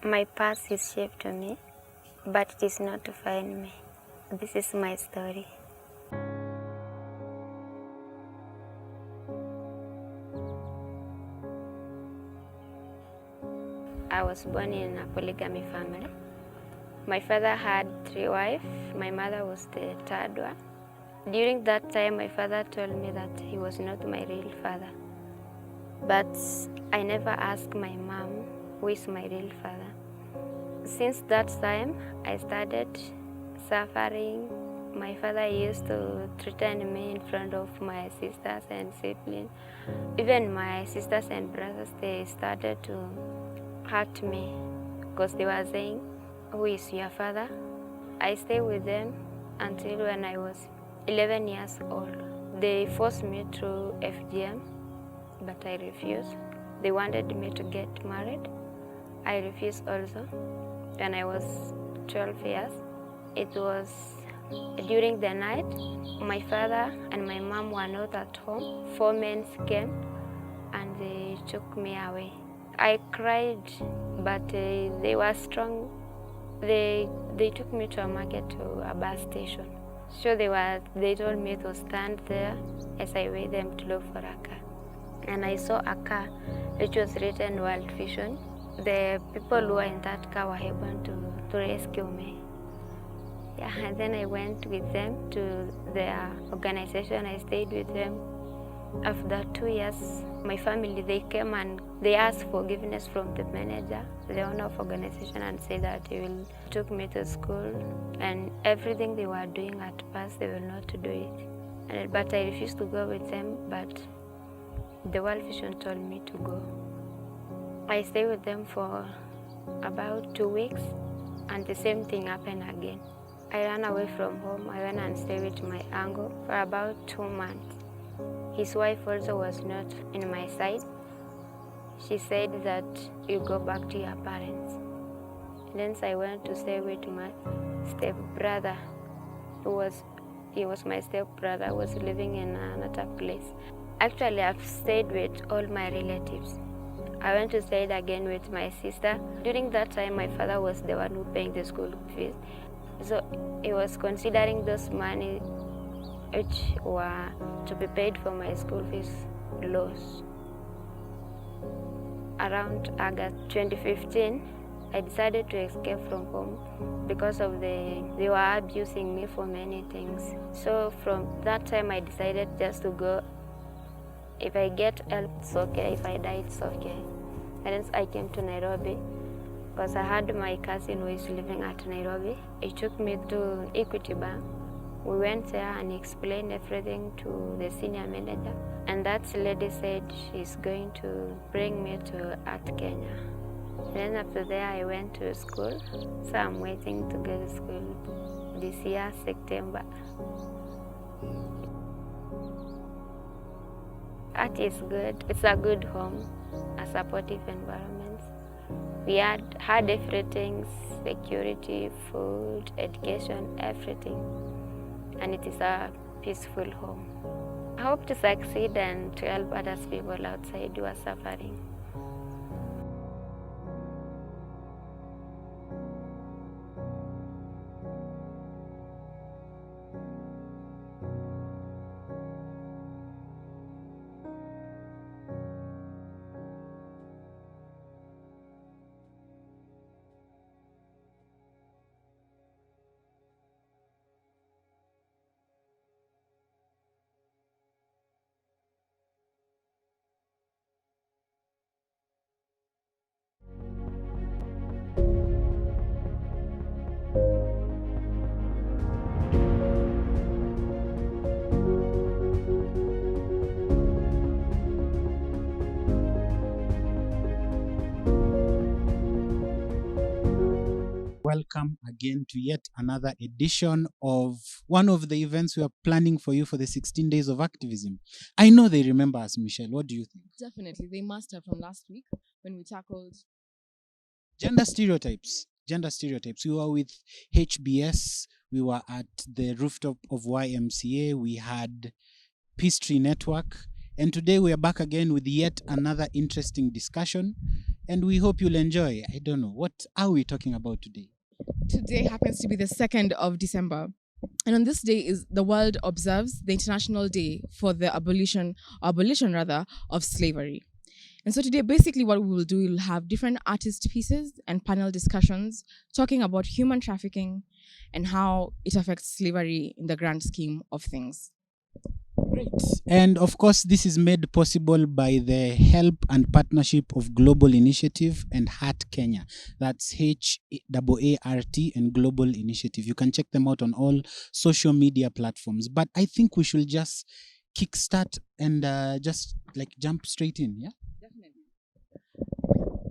My past is shaped me, but it is not to find me. This is my story. I was born in a polygamy family. My father had 3 wives. My mother was the third one. During that time, my father told me that he was not my real father. But I never asked my mom who is my real father. Since that time, I started suffering. My father used to threaten me in front of my sisters and siblings. Even my sisters and brothers, they started to hurt me because they were saying, "Who is your father?" I stayed with them until when I was 11 years old. They forced me through FGM, but I refused. They wanted me to get married. I refused also. When I was 12 years, it was during the night. My father and my mom were not at home. 4 men came and they took me away. I cried, but they were strong. They took me to a market, to a bus station. So they told me to stand there as I wait them to look for a car. And I saw a car which was written World Vision. The people who were in that car were able to rescue me. Yeah, and then I went with them to their organization. I stayed with them. After 2 years, my family, they came and they asked forgiveness from the manager, the owner of organization, and said that he will took me to school and everything they were doing at first, they will not do it. But I refused to go with them, but the World Vision told me to go. I stayed with them for about 2 weeks, and the same thing happened again. I ran away from home. I went and stayed with my uncle for about 2 months. His wife also was not in my side. She said that you go back to your parents. Then I went to stay with my stepbrother, he was my stepbrother, was living in another place. Actually, I've stayed with all my relatives. I went to stay again with my sister. During that time, my father was the one who paying the school fees. So he was considering those money which were to be paid for my school fees loss. Around August 2015, I decided to escape from home because of they were abusing me for many things. So from that time, I decided just to go. If I get help, it's okay. If I die, it's okay. And then I came to Nairobi because I had my cousin who is living at Nairobi. He took me to Equity Bank. We went there and explained everything to the senior manager. And that lady said she's going to bring me to Art Kenya. And then after that, I went to school. So I'm waiting to go to school this year, September. Art is good. It's a good home, a supportive environment. We had everything, security, food, education, everything. And it is a peaceful home. I hope to succeed and to help other people outside who are suffering. Welcome again to yet another edition of one of the events we are planning for you for the 16 days of activism. I know they remember us, Michelle. What do you think? Definitely. They must have from last week when we tackled Gender stereotypes. Gender stereotypes. We were with HBS. We were at the rooftop of YMCA. We had Peace Tree Network. And today we are back again with yet another interesting discussion. and we hope you'll enjoy. I don't know. What are we talking about today? Today happens to be the 2nd of December. And on this day is the world observes the International Day for the abolition rather, of slavery. And so today, basically what we will do, we'll have different artist pieces and panel discussions talking about human trafficking and how it affects slavery in the grand scheme of things. Great. And of course, this is made possible by the help and partnership of Global Initiative and Heart Kenya. That's HAART and Global Initiative. You can check them out on all social media platforms. But I think we should just kickstart and just like jump straight in. Yeah.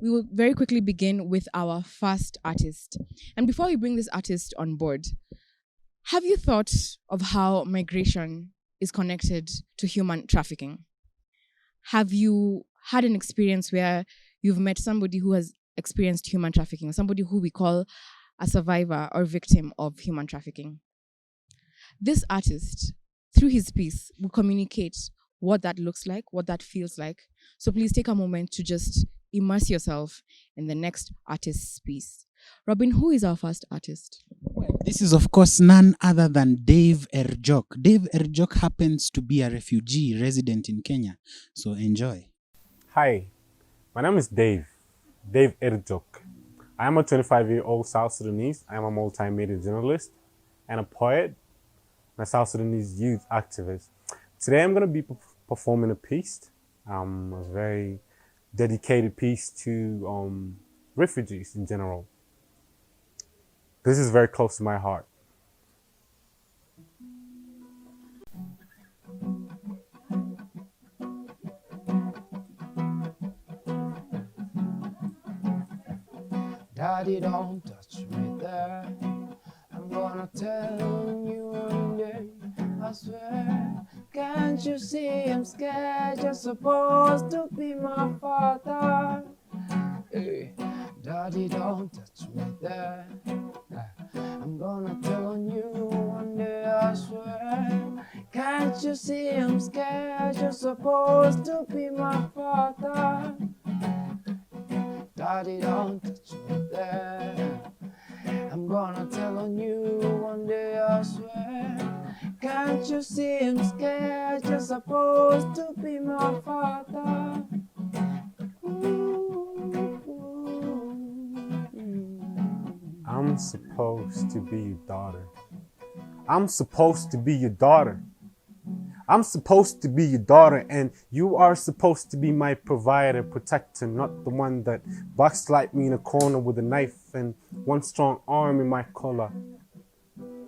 We will very quickly begin with our first artist. And before we bring this artist on board, have you thought of how migration is connected to human trafficking? Have you had an experience where you've met somebody who has experienced human trafficking, or somebody who we call a survivor or victim of human trafficking? This artist, through his piece, will communicate what that looks like, what that feels like. So please take a moment to just immerse yourself in the next artist's piece. Robin, who is our first artist? Well, this is, of course, none other than Dave Erjok. Dave Erjok happens to be a refugee resident in Kenya. So enjoy. Hi, my name is Dave Erjok. I am a 25-year-old South Sudanese. I am a multimedia journalist and a poet and a South Sudanese youth activist. Today I'm going to be performing a piece, a very dedicated piece to refugees in general. This is very close to my heart. Daddy, don't touch me there. I'm gonna tell you one day, I swear. Can't you see I'm scared? You're supposed to be my father. Hey, Daddy, don't touch me there. I'm gonna tell on you one day, I swear. Can't you see I'm scared? You're supposed to be my father. Daddy, don't touch me there. I'm gonna tell on you one day, I swear. Can't you see I'm scared? You're supposed to be my father. I'm supposed to be your daughter. I'm supposed to be your daughter. I'm supposed to be your daughter, and you are supposed to be my provider, protector, not the one that backslide me in a corner with a knife and one strong arm in my collar.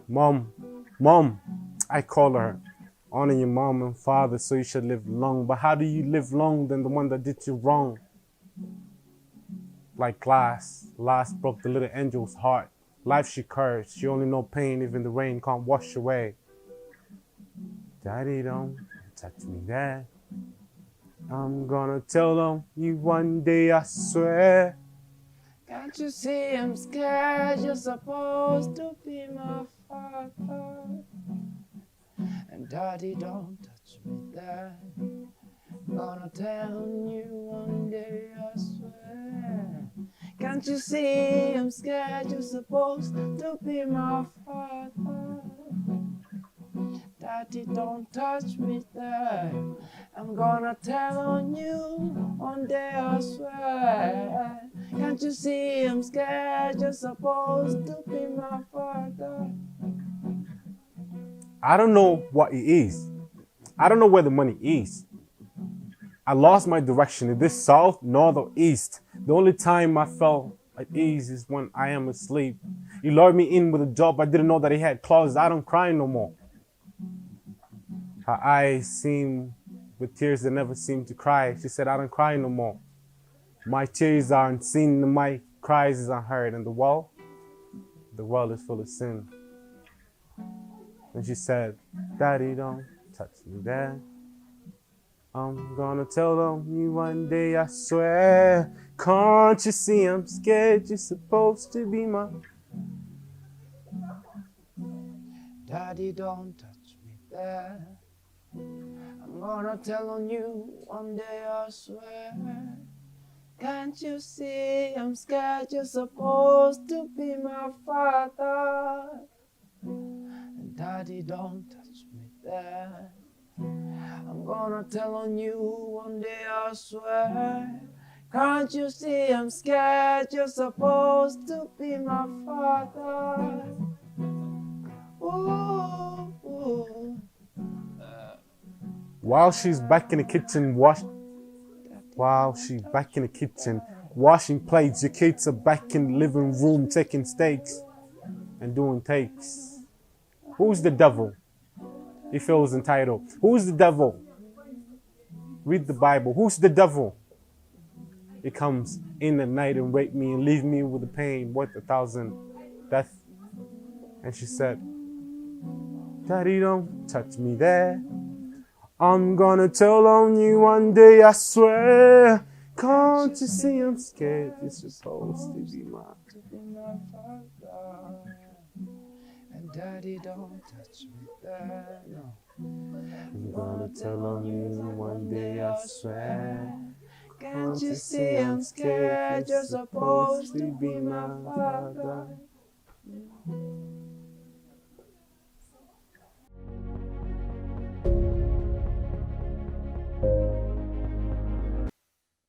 Mom, I call her. Honor your mom and father so you should live long. But how do you live long than the one that did you wrong? Like glass broke the little angel's heart. Life she cursed, she only know pain, even the rain can't wash away. Daddy, don't touch me there. I'm gonna tell on you one day, I swear. Can't you see I'm scared? You're supposed to be my father. And Daddy, don't touch me there. I'm gonna tell you one day, I swear. Can't you see I'm scared? You're supposed to be my father. Daddy, don't touch me there. I'm gonna tell on you one day, I swear. Can't you see I'm scared? You're supposed to be my father. I don't know what it is. I don't know where the money is. I lost my direction. Is this south, north, or east? The only time I felt at ease is when I am asleep. You lured me in with a job. I didn't know that he had clauses. I don't cry no more. Her eyes seem with tears that never seem to cry. She said, I don't cry no more. My tears aren't seen, my cries is unheard. And the world is full of sin. And she said, Daddy, don't touch me there. I'm gonna tell them you one day, I swear. Can't you see I'm scared? You're supposed to be my... Daddy, don't touch me there. I'm gonna tell on you one day, I swear. Can't you see I'm scared? You're supposed to be my father. And daddy, don't touch me there. I'm gonna tell on you one day, I swear. Can't you see I'm scared? You're supposed to be my father. Ooh, ooh. While she's back in the kitchen, washing plates, your kids are back in the living room taking steaks and doing takes. Who's the devil? He feels entitled. Who's the devil? Read the Bible. Who's the devil? He comes in the night and rape me and leave me with the pain worth 1,000 death. And she said, Daddy, don't touch me there. I'm gonna tell on you one day, I swear. Can't you see I'm scared? You're supposed to be my father. And daddy, don't touch me there. No. I'm gonna tell on you one day, I swear. Can't you see I'm scared? You're supposed to be my father.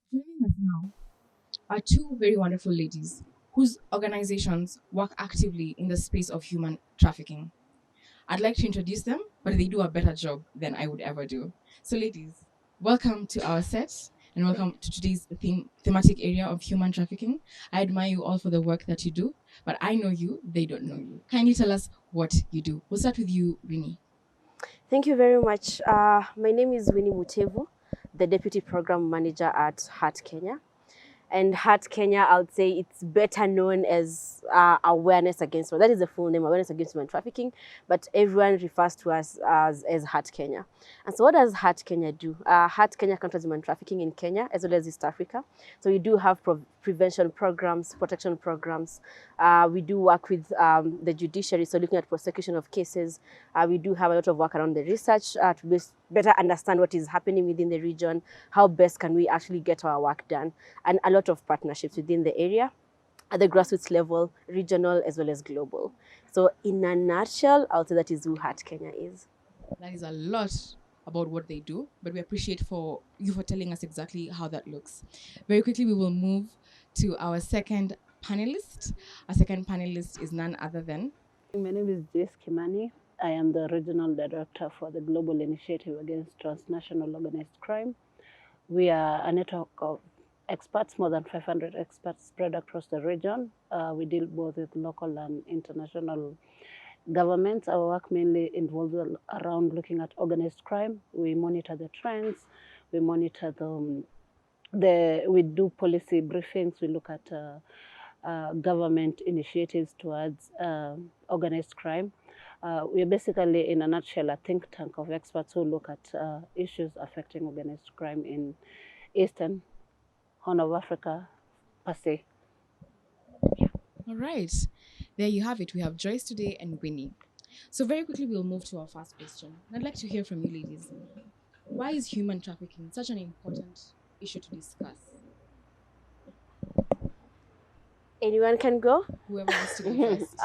Joining us now are two very wonderful ladies whose organizations work actively in the space of human trafficking. I'd like to introduce them, but they do a better job than I would ever do. So, ladies, welcome to our set and welcome to today's thematic area of human trafficking. I admire you all for the work that you do, but I know you, they don't know you. Kindly tell us what you do. We'll start with you, Winnie. Thank you very much. My name is Winnie Mutevu, the Deputy Program Manager at Heart Kenya. And Heart Kenya, I would say it's better known as Awareness Against, that is the full name, Awareness Against Human Trafficking, but everyone refers to us as Heart Kenya. And so what does Heart Kenya do? Heart Kenya counters human trafficking in Kenya as well as East Africa. So we do have prevention programs, protection programs. We do work with the judiciary, so looking at prosecution of cases. We do have a lot of work around the research to better understand what is happening within the region, how best can we actually get our work done, and a lot of partnerships within the area at the grassroots level, regional as well as global. So in a nutshell, I would say that is who Heart Kenya is. That is a lot about what they do, but we appreciate for you for telling us exactly how that looks. Very quickly, we will move to our second panelist. Our second panelist is none other than... My name is Jess Kimani. I am the Regional Director for the Global Initiative Against Transnational Organized Crime. We are a network of experts, more than 500 experts spread across the region. We deal both with local and international governments. Our work mainly involves around looking at organized crime. We monitor the trends. We monitor we do policy briefings. We look at government initiatives towards organized crime. We are basically, in a nutshell, a think tank of experts who look at issues affecting organized crime in Eastern Horn of Africa, per se. Yeah. All right. There you have it. We have Joyce today and Winnie. So very quickly, we'll move to our first question. I'd like to hear from you, ladies. Why is human trafficking such an important issue to discuss? Anyone can go? Whoever wants to go first.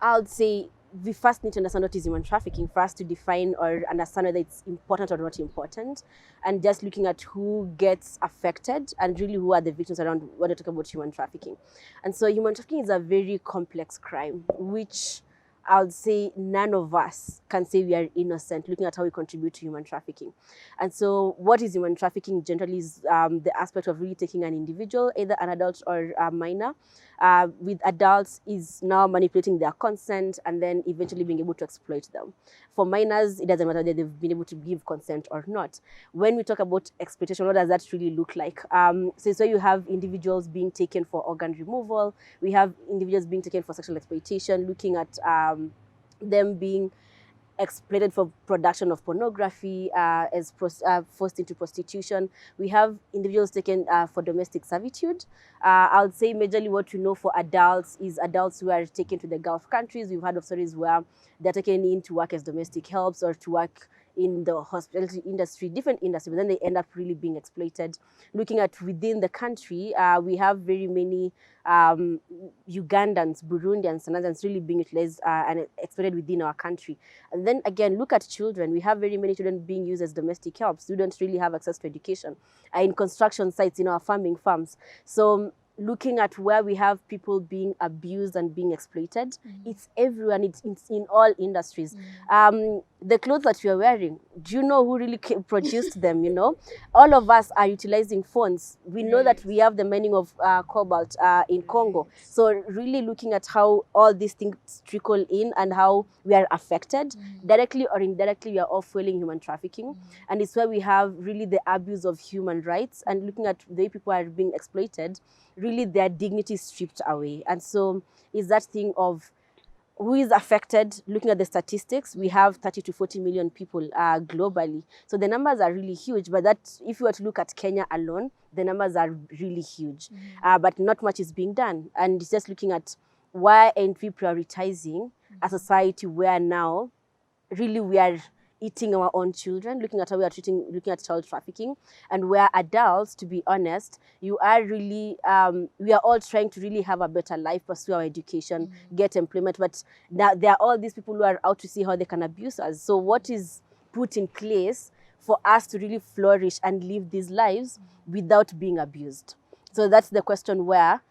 I would say we first need to understand what is human trafficking for us to define or understand whether it's important or not important, and just looking at who gets affected and really who are the victims around when we talk about human trafficking. And so human trafficking is a very complex crime, which I would say none of us can say we are innocent looking at how we contribute to human trafficking. And so what is human trafficking generally is the aspect of really taking an individual, either an adult or a minor. With adults is now manipulating their consent and then eventually being able to exploit them. For minors, it doesn't matter whether they've been able to give consent or not. When we talk about exploitation, what does that really look like? So you have individuals being taken for organ removal. We have individuals being taken for sexual exploitation, looking at them being exploited for production of pornography, forced into prostitution. We have individuals taken for domestic servitude. I would say majorly what we know for adults is adults who are taken to the Gulf countries. We've heard of stories where they're taken in to work as domestic helps or to work in the hospitality industry, different industry, but then they end up really being exploited. Looking at within the country, we have very many Ugandans, Burundians, and others really being utilized and exploited within our country. And then again, look at children. We have very many children being used as domestic helps. We don't really have access to education in construction sites, in our farming farms. So looking at where we have people being abused and being exploited, it's everyone, it's in all industries. The clothes that you're wearing, do you know who really produced them? You know, all of us are utilizing phones. We know that we have the mining of cobalt in Congo. So really looking at how all these things trickle in and how we are affected, directly or indirectly, we are all fueling human trafficking. And it's where we have really the abuse of human rights and looking at the way people are being exploited, really their dignity stripped away. And so it's that thing of who is affected. Looking at the statistics, we have 30 to 40 million people globally. So the numbers are really huge, but that if you were to look at Kenya alone, the numbers are really huge. But not much is being done. And it's just looking at why aren't we prioritizing a society where now really we are eating our own children, looking at how we are looking at child trafficking, and where adults, to be honest, you are really, we are all trying to really have a better life, pursue our education, get employment, but now there are all these people who are out to see how they can abuse us. So what is put in place for us to really flourish and live these lives without being abused? So that's the question where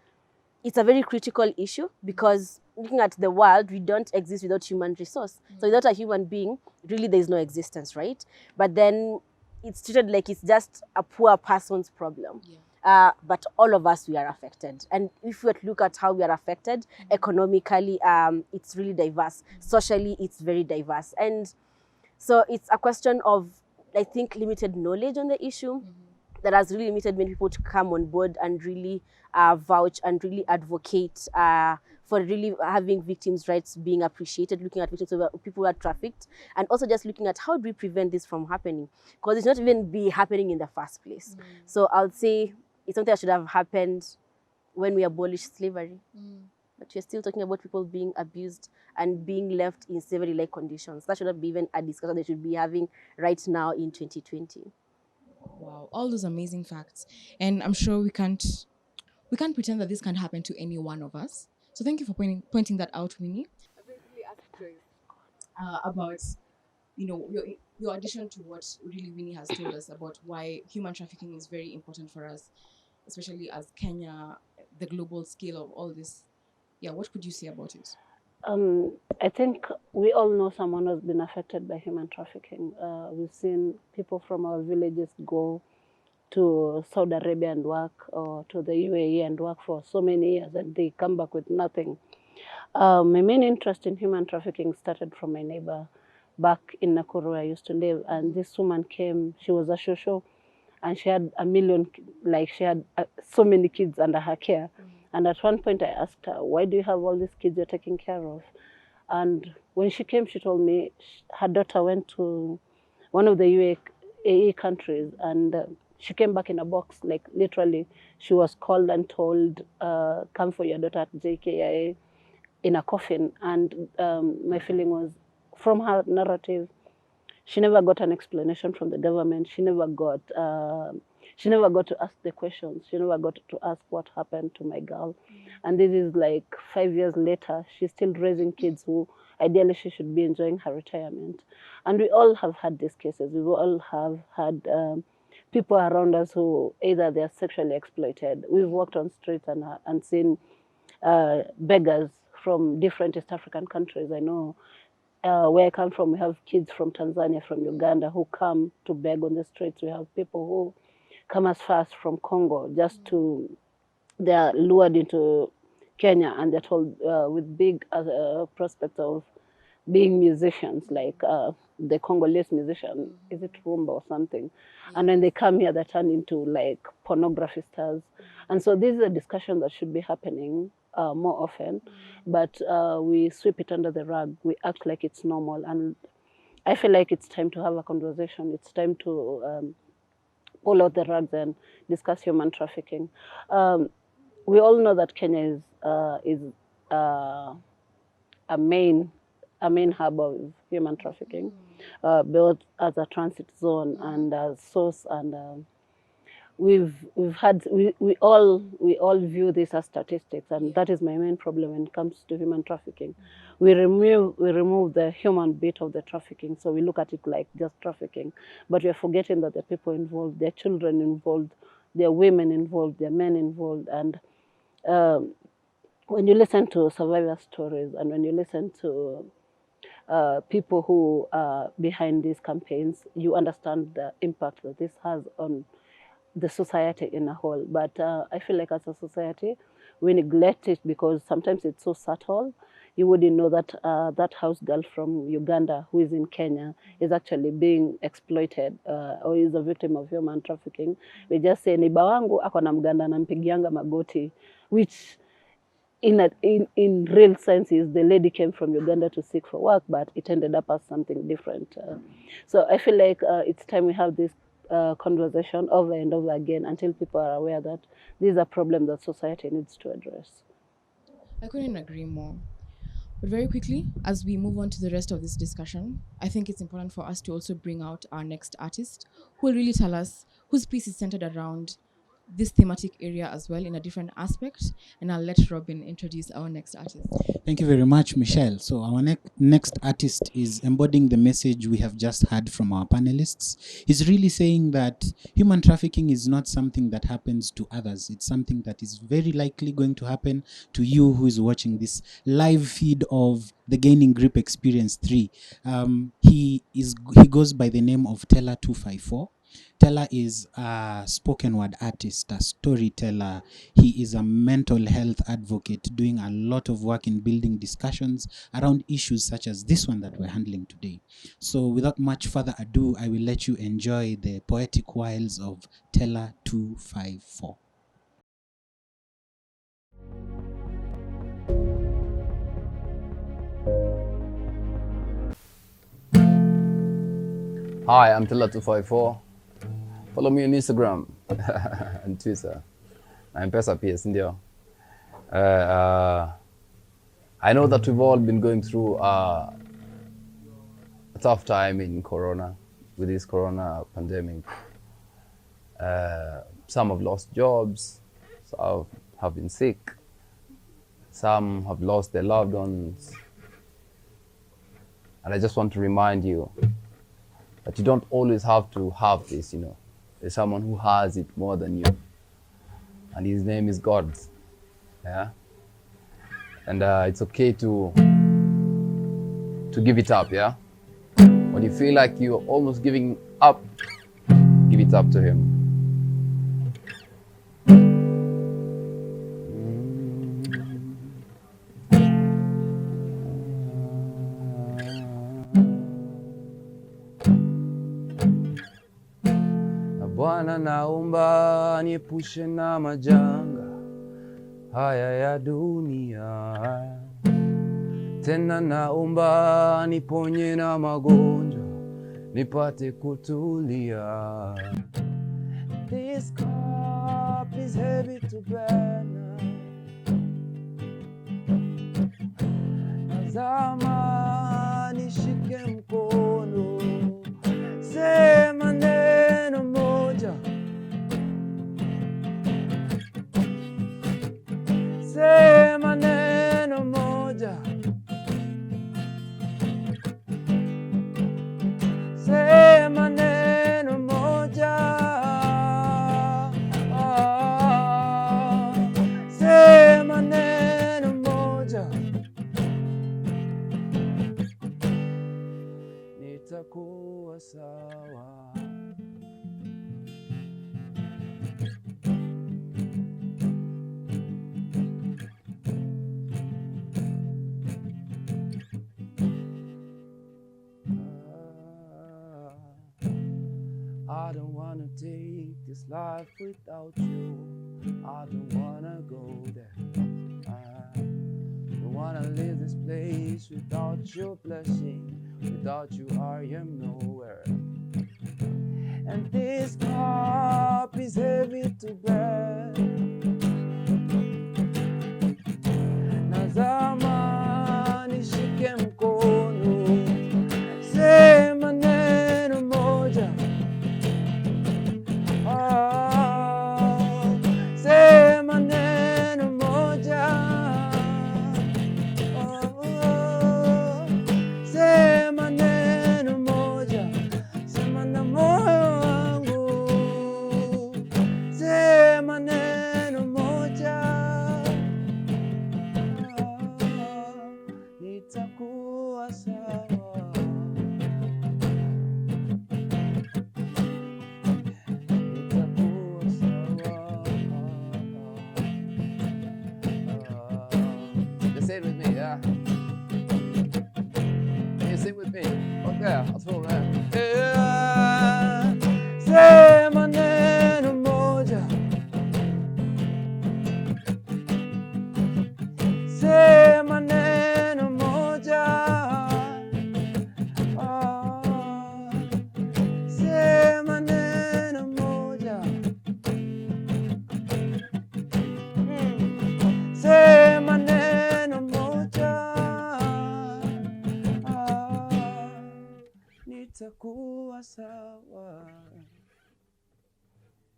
it's a very critical issue, because looking at the world, we don't exist without human resource. So without a human being, really there is no existence, right? But then it's treated like it's just a poor person's problem. But all of us, we are affected. And if we were to look at how we are affected, economically, it's really diverse. Socially, it's very diverse. And so it's a question of, I think, limited knowledge on the issue that has really limited many people to come on board and really vouch and really advocate for really having victims' rights being appreciated, looking at victims of people who are trafficked, and also just looking at how do we prevent this from happening, because it's not even be happening in the first place. So I would say it's something that should have happened when we abolished slavery. But we're still talking about people being abused and being left in slavery-like conditions. That should not be even a discussion they should be having right now in 2020. Wow, all those amazing facts. And I'm sure we can't pretend that this can't happen to any one of us. So thank you for pointing that out, Winnie. I basically asked Joyce about, you know, your addition to what really Winnie has told us about why human trafficking is very important for us, especially as Kenya, the global scale of all this. Yeah, what could you say about it? I think we all know someone who's been affected by human trafficking. We've seen people from our villages go to Saudi Arabia and work, or to the UAE and work for so many years, and they come back with nothing. My main interest in human trafficking started from my neighbor back in Nakuru, where I used to live. And this woman came, she was a shosho, and she had she had so many kids under her care. And at one point I asked her, why do you have all these kids you're taking care of? And when she came, she told me her daughter went to one of the UAE countries, and she came back in a box. Like literally, she was called and told, come for your daughter at JKIA in a coffin. And my feeling was, from her narrative, she never got an explanation from the government. She never got to ask the questions. She never got to ask what happened to my girl. And this is like 5 years later. She's still raising kids who ideally she should be enjoying her retirement. And we all have had these cases. We all have had people around us who either they are sexually exploited. We've walked on streets and seen beggars from different East African countries. I know where I come from, we have kids from Tanzania, from Uganda, who come to beg on the streets. We have people who come as far as from Congo they are lured into Kenya, and they're told with big prospects of being musicians, like the Congolese musician, is it rumba or something? And when they come here, they turn into like pornography stars. And so this is a discussion that should be happening more often, but we sweep it under the rug. We act like it's normal, and I feel like it's time to have a conversation. It's time to pull out the rugs and discuss human trafficking. We all know that Kenya is a main hub of human trafficking. built as a transit zone and a source, and we all view this as statistics, and that is my main problem when it comes to human trafficking. We remove the human bit of the trafficking, so we look at it like just trafficking, but we're forgetting that there are people involved, there are children involved, there are women involved, there are men involved, and when you listen to survivor stories and when you listen to people who are behind these campaigns, you understand the impact that this has on the society in a whole. But I feel like as a society, we neglect it because sometimes it's so subtle. You wouldn't know that that house girl from Uganda who is in Kenya is actually being exploited or is a victim of human trafficking. We just say, niba wangu ako na mganda nampigianga magoti, which in real sense is the lady came from Uganda to seek for work, but it ended up as something different. So I feel like it's time we have this conversation over and over again until people are aware that these are problems that society needs to address. I couldn't agree more. But very quickly, as we move on to the rest of this discussion, I think it's important for us to also bring out our next artist who will really tell us whose piece is centered around this thematic area as well in a different aspect. And I'll let Robin introduce our next artist. Thank you very much, Michelle. So our next artist is embodying the message we have just heard from our panelists. He's really saying that human trafficking is not something that happens to others. It's something that is very likely going to happen to you who is watching this live feed of the Gaining Grip Experience 3. He goes by the name of Teller 254. Teller is a spoken word artist, a storyteller. He is a mental health advocate doing a lot of work in building discussions around issues such as this one that we're handling today. So without much further ado, I will let you enjoy the poetic wiles of Teller 254. Hi, I'm Teller 254. Follow me on Instagram and Twitter. I'm Pesa PS India. I know that we've all been going through a tough time in Corona, with this Corona pandemic. Some have lost jobs, some have been sick, some have lost their loved ones. And I just want to remind you that you don't always have to have this, you know. There's someone who has it more than you, and his name is God. Yeah, and it's okay to give it up. Yeah, when you feel like you're almost giving up, give it up to Him. Bwana, naomba niepushe na majanga haya ya dunia, tena naomba niponye na magonjwa nipate kutulia. This cup is heavy to bear now. Nazama nishike mkono, sema neno moja, sema neno moja, sema neno moja, sema neno moja, nitakuwa sawa. I don't wanna take this life without you. I don't wanna go there. I don't wanna leave this place without your blessing. Without you, I am nowhere. And this cup is heavy to bear. Nazama nishike mkono, sema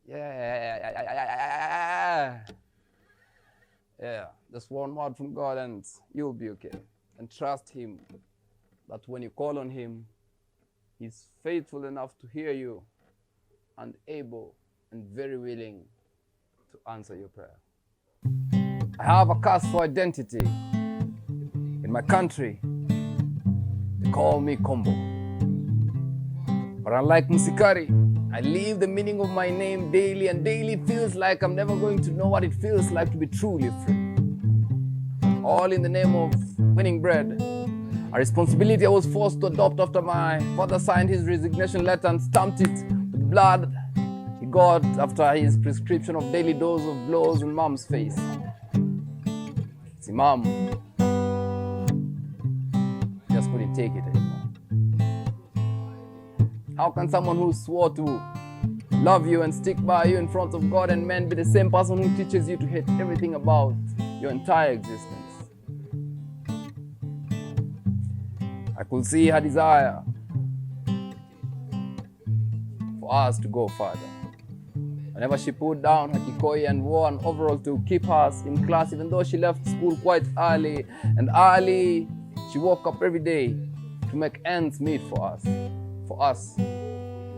Yeah, just one word from God and you'll be okay. And trust Him that when you call on Him, He's faithful enough to hear you and able and very willing to answer your prayer. I have a cast for identity. In my country, they call me Combo. But unlike Musikari, I live the meaning of my name daily, and daily feels like I'm never going to know what it feels like to be truly free. All in the name of winning bread, a responsibility I was forced to adopt after my father signed his resignation letter and stamped it with blood he got after his prescription of daily dose of blows on mom's face. See, mom just couldn't take it anymore. How can someone who swore to love you and stick by you in front of God and men be the same person who teaches you to hate everything about your entire existence? I could see her desire for us to go further. Whenever she put down her kikoi and wore an overall to keep us in class, even though she left school quite early, and early she woke up every day to make ends meet for us to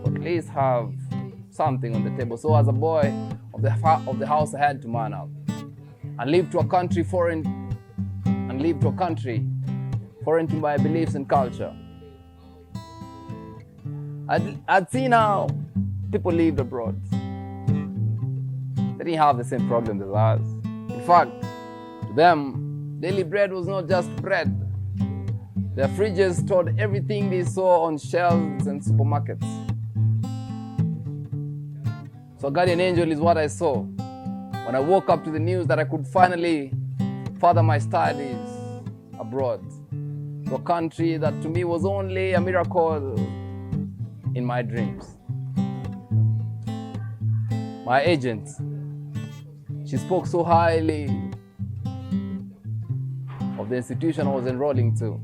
at least have something on the table. So as a boy of the house, I had to man up and live to a country foreign to my beliefs and culture. I'd seen how people lived abroad. They didn't have the same problems as us. In fact, to them, daily bread was not just bread. Their fridges stored everything they saw on shelves and supermarkets. So a guardian angel is what I saw when I woke up to the news that I could finally further my studies abroad, to a country that to me was only a miracle in my dreams. My agent, she spoke so highly of the institution I was enrolling to,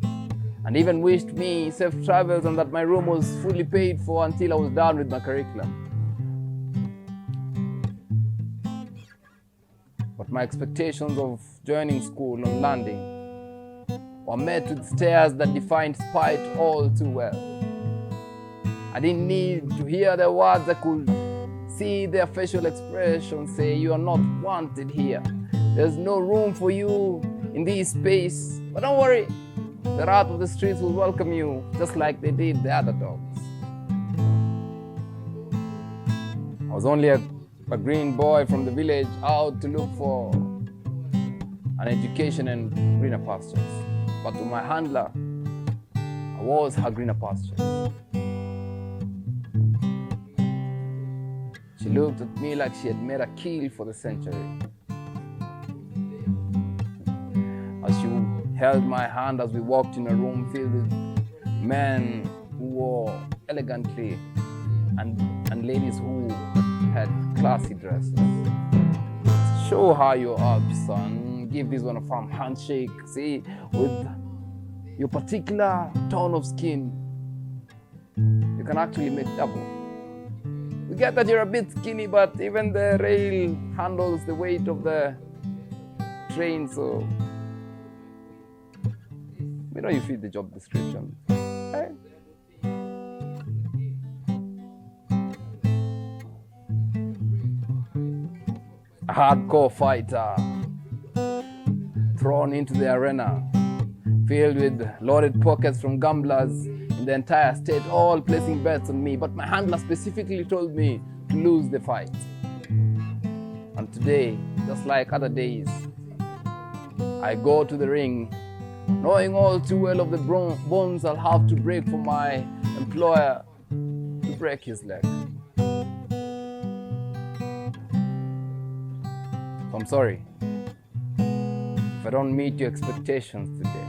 and even wished me safe travels and that my room was fully paid for until I was done with my curriculum. But my expectations of joining school on landing were met with stares that defined spite all too well. I didn't need to hear their words, I could see their facial expressions say, "You are not wanted here. There's no room for you in this space. But don't worry, the rat of the streets will welcome you just like they did the other dogs." I was only a green boy from the village out to look for an education and greener pastures. But to my handler, I was her greener pastures. She looked at me like she had made a kill for the century. As she held my hand as we walked in a room filled with men who wore elegantly and ladies who had classy dresses. Show her you're up, son. Give this one a firm handshake. See, with your particular tone of skin, you can actually make double. We get that you're a bit skinny, but even the rail handles the weight of the train, so we know you fit the job description. Hey? A hardcore fighter thrown into the arena, filled with loaded pockets from gamblers in the entire state, all placing bets on me. But my handler specifically told me to lose the fight. And today, just like other days, I go to the ring knowing all too well of the bones I'll have to break for my employer to break his leg. So I'm sorry if I don't meet your expectations today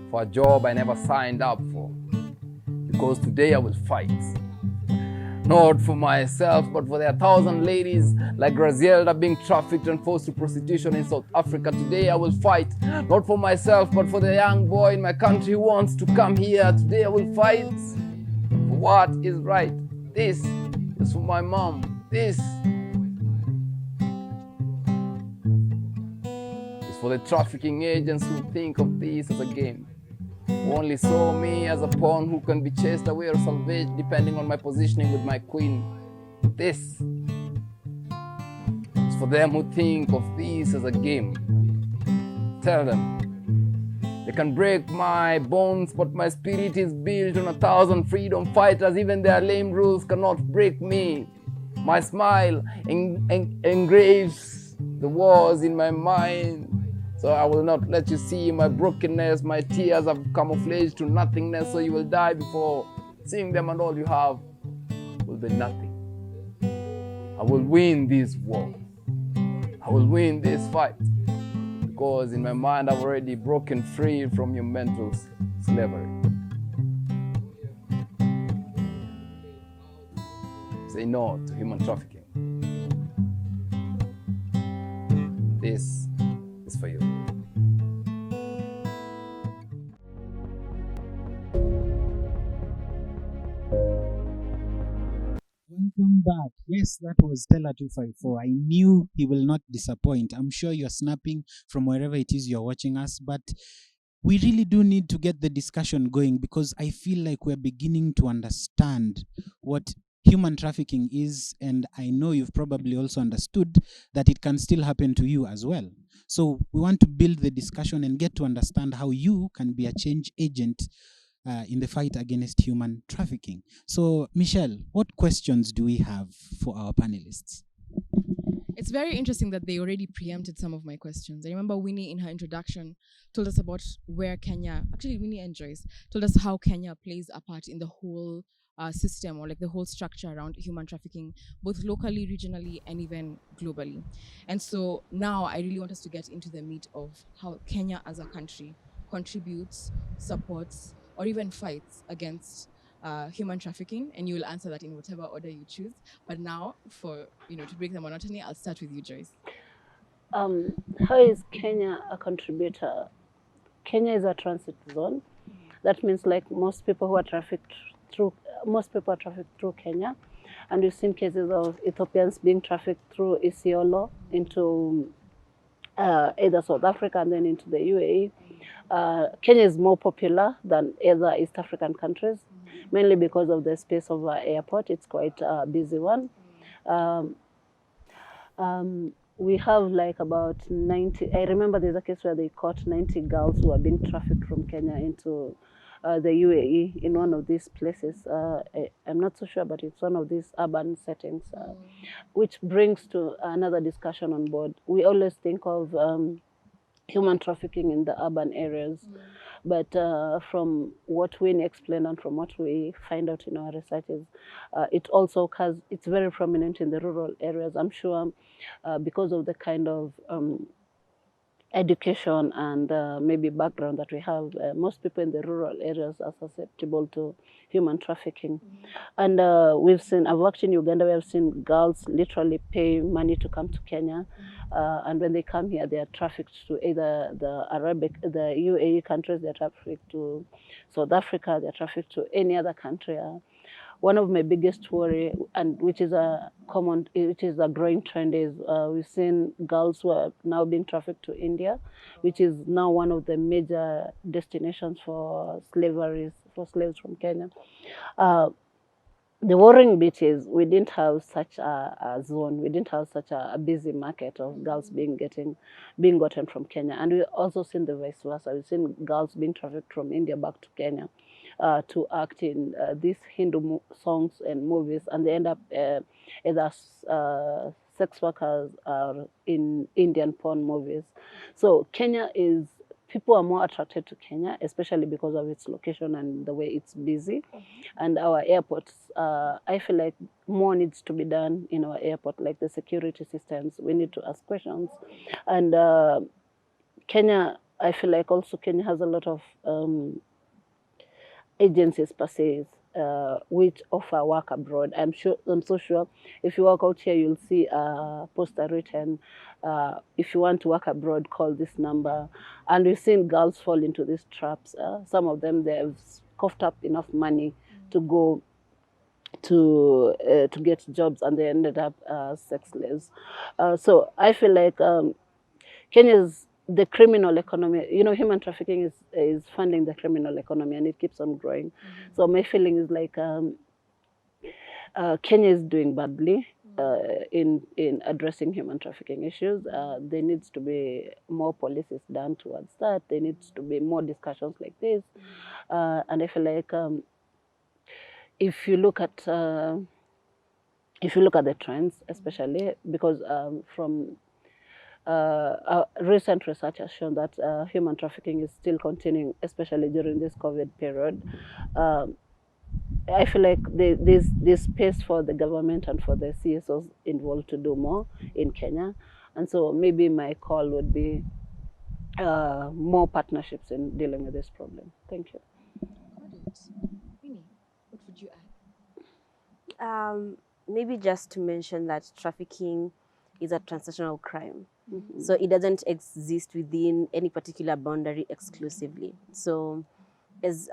for a job I never signed up for, because today I will fight. Not for myself, but for their 1,000 ladies like Grazielda being trafficked and forced to prostitution in South Africa. Today I will fight, not for myself, but for the young boy in my country who wants to come here. Today I will fight for what is right. This is for my mom, This is for the trafficking agents who think of this as a game, who only saw me as a pawn who can be chased away or salvaged depending on my positioning with my queen. This is for them who think of this as a game. Tell them they can break my bones, but my spirit is built on 1,000 freedom fighters. Even their lame rules cannot break me. My smile engraves the wars in my mind. So I will not let you see my brokenness. My tears have camouflaged to nothingness, so you will die before seeing them, and all you have will be nothing. I will win this war. I will win this fight. Because in my mind, I've already broken free from your mental slavery. Say no to human trafficking. This is for you. Welcome back. Yes, that was Stella 254. I knew he will not disappoint. I'm sure you're snapping from wherever it is you're watching us, but we really do need to get the discussion going, because I feel like we're beginning to understand what human trafficking is, and I know you've probably also understood that it can still happen to you as well. So we want to build the discussion and get to understand how you can be a change agent in the fight against human trafficking. So, Michelle, what questions do we have for our panelists? It's very interesting that they already preempted some of my questions. I remember Winnie in her introduction told us about where Kenya, actually Winnie and Joyce, told us how Kenya plays a part in the whole system, or like the whole structure around human trafficking, both locally, regionally, and even globally. And so now I really want us to get into the meat of how Kenya as a country contributes, supports, or even fights against human trafficking, and you will answer that in whatever order you choose. But now, for to break the monotony, I'll start with you, Joyce. How is Kenya a contributor? Kenya is a transit zone. That means like most people are trafficked through Kenya, and we've seen cases of Ethiopians being trafficked through Isiolo into either South Africa and then into the UAE. Kenya is more popular than other East African countries, mainly because of the space of our airport. It's quite a busy one. We have like about 90, I remember there's a case where they caught 90 girls who are being trafficked from Kenya into the UAE in one of these places. I'm not so sure, but it's one of these urban settings, which brings to another discussion on board. We always think of human trafficking in the urban areas. But from what Winnie explained and from what we find out in our researches, it's very prominent in the rural areas. I'm sure because of the kind of education and maybe background that we have, most people in the rural areas are susceptible to human trafficking. And I've worked in Uganda, we have seen girls literally pay money to come to Kenya. And when they come here, they are trafficked to either the UAE countries, they're trafficked to South Africa, they're trafficked to any other country. One of my biggest worry, and which is a growing trend, is we've seen girls who are now being trafficked to India, which is now one of the major destinations for slaves from Kenya. The worrying bit is we didn't have such a zone. We didn't have such a busy market of girls being gotten from Kenya. And we also seen the vice versa. We've seen girls being trafficked from India back to Kenya to act in these Hindu songs and movies, and they end up either sex workers or in Indian porn movies. So people are more attracted to Kenya, especially because of its location and the way it's busy. And our airports, I feel like more needs to be done in our airport, like the security systems. We need to ask questions. And Kenya, I feel like also Kenya has a lot of agencies per se, which offer work abroad. I'm so sure if you walk out here, you'll see a poster written, if you want to work abroad, call this number. And we've seen girls fall into these traps. Some of them, they've coughed up enough money to go to get jobs, and they ended up sex slaves. So I feel like Kenya's the criminal economy. You know, human trafficking is funding the criminal economy, and it keeps on growing. So my feeling is like Kenya is doing badly in addressing human trafficking issues. There needs to be more policies done towards that. There needs to be more discussions like this, and I feel like if you look at the trends, especially because from recent research has shown that human trafficking is still continuing, especially during this COVID period. I feel like there's space for the government and for the CSOs involved to do more in Kenya. And so maybe my call would be more partnerships in dealing with this problem. Thank you. Got it. Winnie, what would you add? Maybe just to mention that trafficking is a transnational crime. So it doesn't exist within any particular boundary exclusively. So as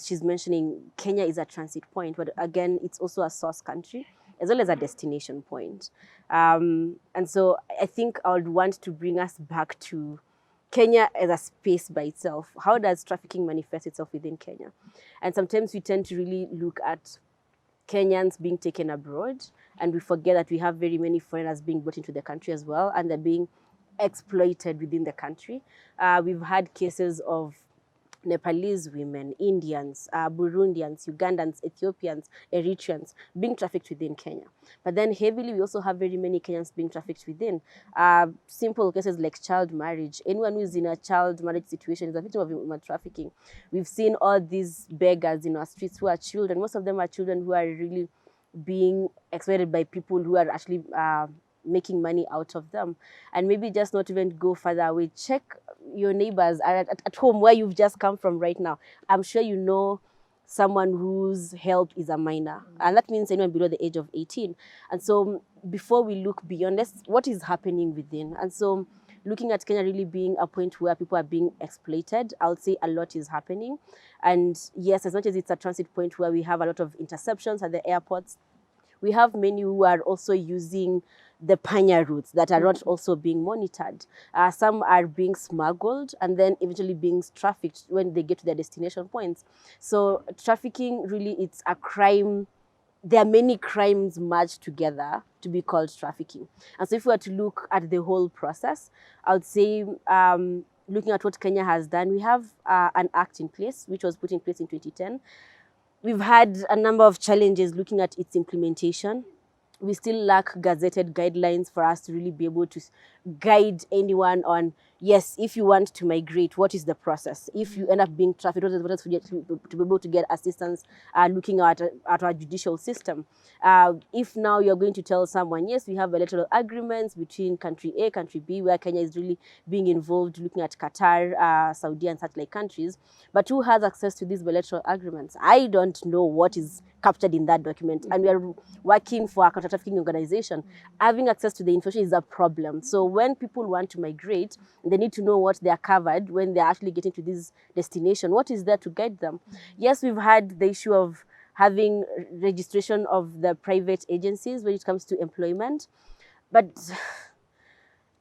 she's mentioning, Kenya is a transit point, but again, it's also a source country as well as a destination point. And so I think I would want to bring us back to Kenya as a space by itself. How does trafficking manifest itself within Kenya? And sometimes we tend to really look at Kenyans being taken abroad, and we forget that we have very many foreigners being brought into the country as well, and they're being exploited within the country. We've had cases of Nepalese women, Indians, Burundians, Ugandans, Ethiopians, Eritreans being trafficked within Kenya. But then heavily, we also have very many Kenyans being trafficked within. Simple cases like child marriage. Anyone who is in a child marriage situation is a victim of human trafficking. We've seen all these beggars in our streets who are children. Most of them are children who are really being exploited by people who are actually making money out of them. And maybe just not even go further away. Check your neighbors at home where you've just come from right now. I'm sure you know someone whose help is a minor. And that means anyone below the age of 18. And so before we look beyond this, what is happening within? And so looking at Kenya really being a point where people are being exploited, I would say a lot is happening. And yes, as much as it's a transit point where we have a lot of interceptions at the airports, we have many who are also using the panya routes that are not also being monitored. Some are being smuggled and then eventually being trafficked when they get to their destination points. So trafficking really, it's a crime. There are many crimes merged together to be called trafficking. And so if we were to look at the whole process, I would say looking at what Kenya has done, we have an act in place, which was put in place in 2010. We've had a number of challenges looking at its implementation. We still lack gazetted guidelines for us to really be able to guide anyone on, yes, if you want to migrate, what is the process? If you end up being trafficked, what is the process to be able to get assistance looking at our judicial system? If now you're going to tell someone, yes, we have bilateral agreements between country A, country B, where Kenya is really being involved, looking at Qatar, Saudi and such like countries, but who has access to these bilateral agreements? I don't know what is captured in that document, and we are working for a counter-trafficking organization. Having access to the information is a problem. So when people want to migrate, they need to know what they are covered when they're actually getting to this destination. What is there to guide them? Yes, we've had the issue of having registration of the private agencies when it comes to employment, but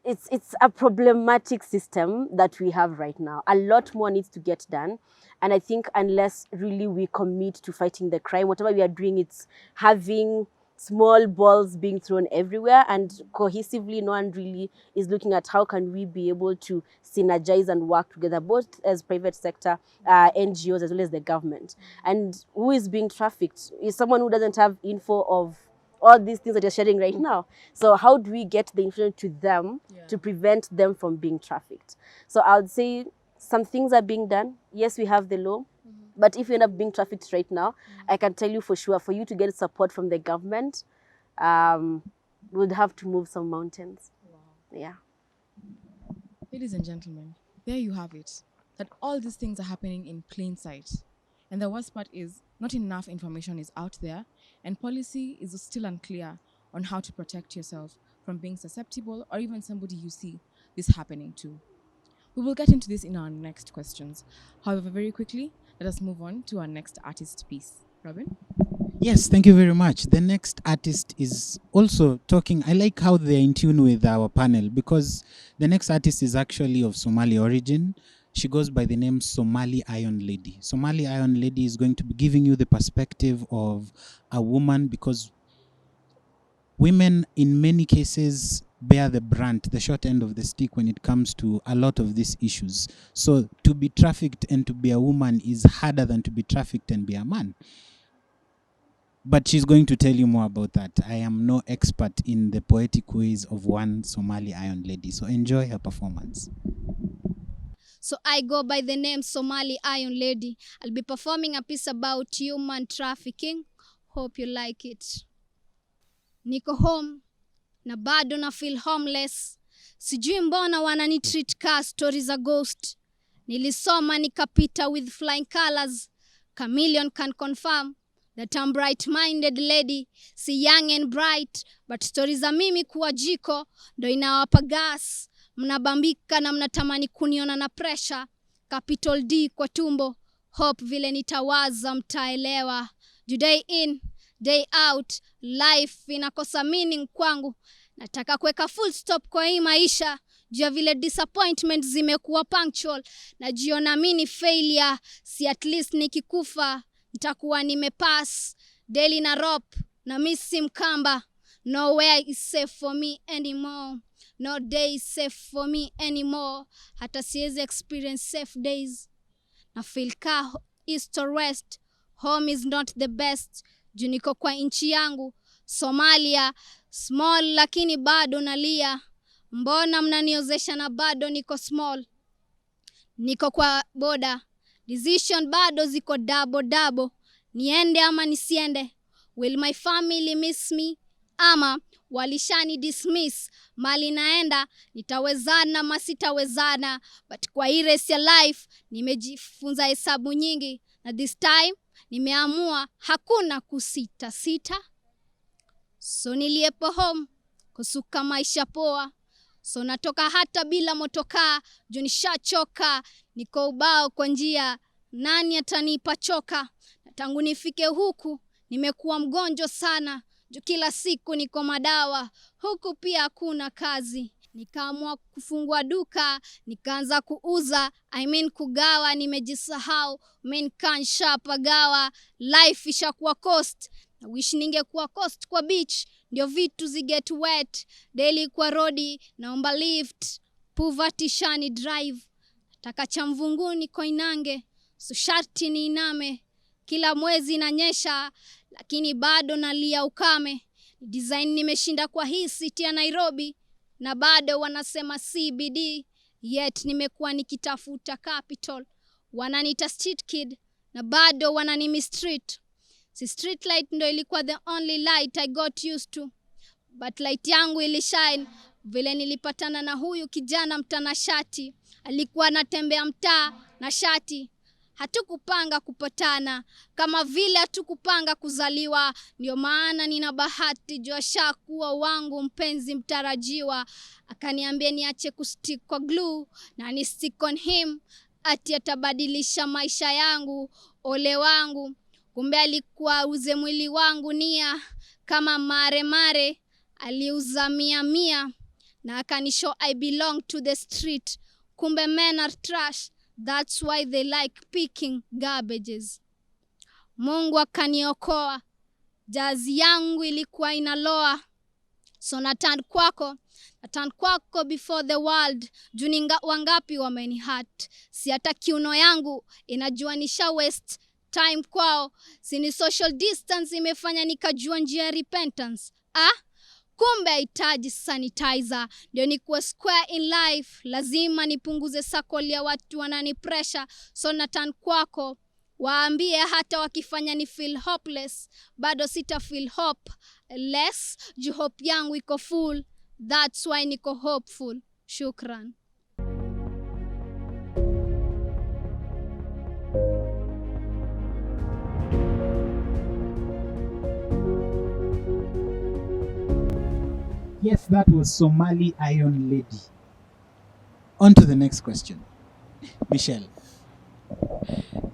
it's a problematic system that we have right now. A lot more needs to get done. And I think unless really we commit to fighting the crime, whatever we are doing, it's having small balls being thrown everywhere, and cohesively no one really is looking at how can we be able to synergize and work together, both as private sector, NGOs, as well as the government. And who is being trafficked is someone who doesn't have info of all these things that you're sharing right now. So how do we get the information to them to prevent them from being trafficked? So I would say some things are being done. Yes, we have the law, but if you end up being trafficked right now, I can tell you for sure, for you to get support from the government, we'd have to move some mountains. Wow. Yeah. Ladies and gentlemen, there you have it. That all these things are happening in plain sight. And the worst part is not enough information is out there, and policy is still unclear on how to protect yourself from being susceptible or even somebody you see this happening to. We will get into this in our next questions. However, very quickly, let us move on to our next artist piece. Robin? Yes, thank you very much. The next artist is also talking. I like how they're in tune with our panel because the next artist is actually of Somali origin. She goes by the name Somali Iron Lady. Somali Iron Lady is going to be giving you the perspective of a woman because women in many cases bear the brunt, the short end of the stick when it comes to a lot of these issues. So to be trafficked and to be a woman is harder than to be trafficked and be a man. But she's going to tell you more about that. I am no expert in the poetic ways of one Somali Iron Lady. So enjoy her performance. So I go by the name Somali Iron Lady. I'll be performing a piece about human trafficking. Hope you like it. Niko home na bado na feel homeless. Sijui mbona wanani treat ka story za ghost. Nilisoma nikapita with flying colors. Chameleon can confirm that I'm bright-minded lady, si young and bright, but stories za mimi kuwa jiko ndo inawapa gas. Mnabambika na mnatamani kuniona na pressure. Capital D kwa tumbo, hope vile nitawaza mtaelewa. Day in, day out, life inakosa meaning kwangu. Nataka kuweka full stop kwa hii maisha. Jua vile disappointment zimekuwa punctual. Najiona mini failure, si at least nikikufa nitakuwa nimepass. Daily na rope, na misi mkamba. Nowhere is safe for me anymore. No day is safe for me anymore. Hata siwezi experience safe days. Na feel ka east or west, home is not the best. Juniko kwa inchi yangu, Somalia, small lakini bado nalia. Mbona mnaniozesha na bado niko small. Niko kwa boda, decision bado ziko double. Niende ama nisiende. Will my family miss me? Ama walishani dismiss. Mali naenda, nitawezana ama sitawezana. But kwa hii race ya life, nimejifunza hesabu nyingi. Na this time, nimeamua hakuna kusita. So niliepo home, kusuka maisha poa. So natoka hata bila motokaa, juu nishachoka. Niko ubao kwa njia, nani atanipa choka? Na tangu nifike huku, nimekuwa mgonjwa sana. Juu kila siku niko madawa, huku pia hakuna kazi. Nikaamua kufungua duka, nikaanza kuuza, kugawa, nimejisahau, kansha pagawa, life ishakuwa cost. I wish ningekuwa coast kwa beach, ndio vitu ziget wet. Daily kwa rodi, naomba lift, poverty shani drive. Nataka cha mvunguni Koinange, so sharti ni iname. Kila mwezi inanyesha, lakini bado nalia ukame. Design nimeshinda kwa hii city ya Nairobi, na bado wanasema CBD. Yet nimekuwa nikitafuta capital. Wananiita street kid, na bado wananimi street. Si street light ndo ilikuwa the only light I got used to. But light yangu ilishine vile nilipatana na huyu kijana mtanashati. Alikuwa anatembea mtaa na shati. Hatukupanga kupatana, kama vile hatukupanga kuzaliwa. Ndio maana nina bahati jua shakuwa wangu mpenzi mtarajiwa. Akaniambia niache kustick kwa glue na ni stick on him. Ati atabadilisha maisha yangu, ole wangu. Kumbe alikuwa uze mwili wangu nia. Kama mare aliuza 100 na akanishow I belong to the street. Kumbe men are trash, that's why they like picking garbages. Mungu akaniokoa, jazi yangu ilikuwa inaloa. So natan kwako before the world. Juninga wangapi wameni hurt. Si hata kiuno yangu inajua nisha waste time kwao. Sini social distance imefanya nikajua njia repentance. Kumbe haitaji sanitizer. Ndio nikuwe square in life. Lazima nipunguze circle ya watu wanani pressure. So natan kwako, waambie hata wakifanya ni feel hopeless, bado sita feel hope less. Juu hope yangu iko full. That's why niko hopeful. Shukran. Yes, that was Somali Iron Lady. On to the next question. Michelle.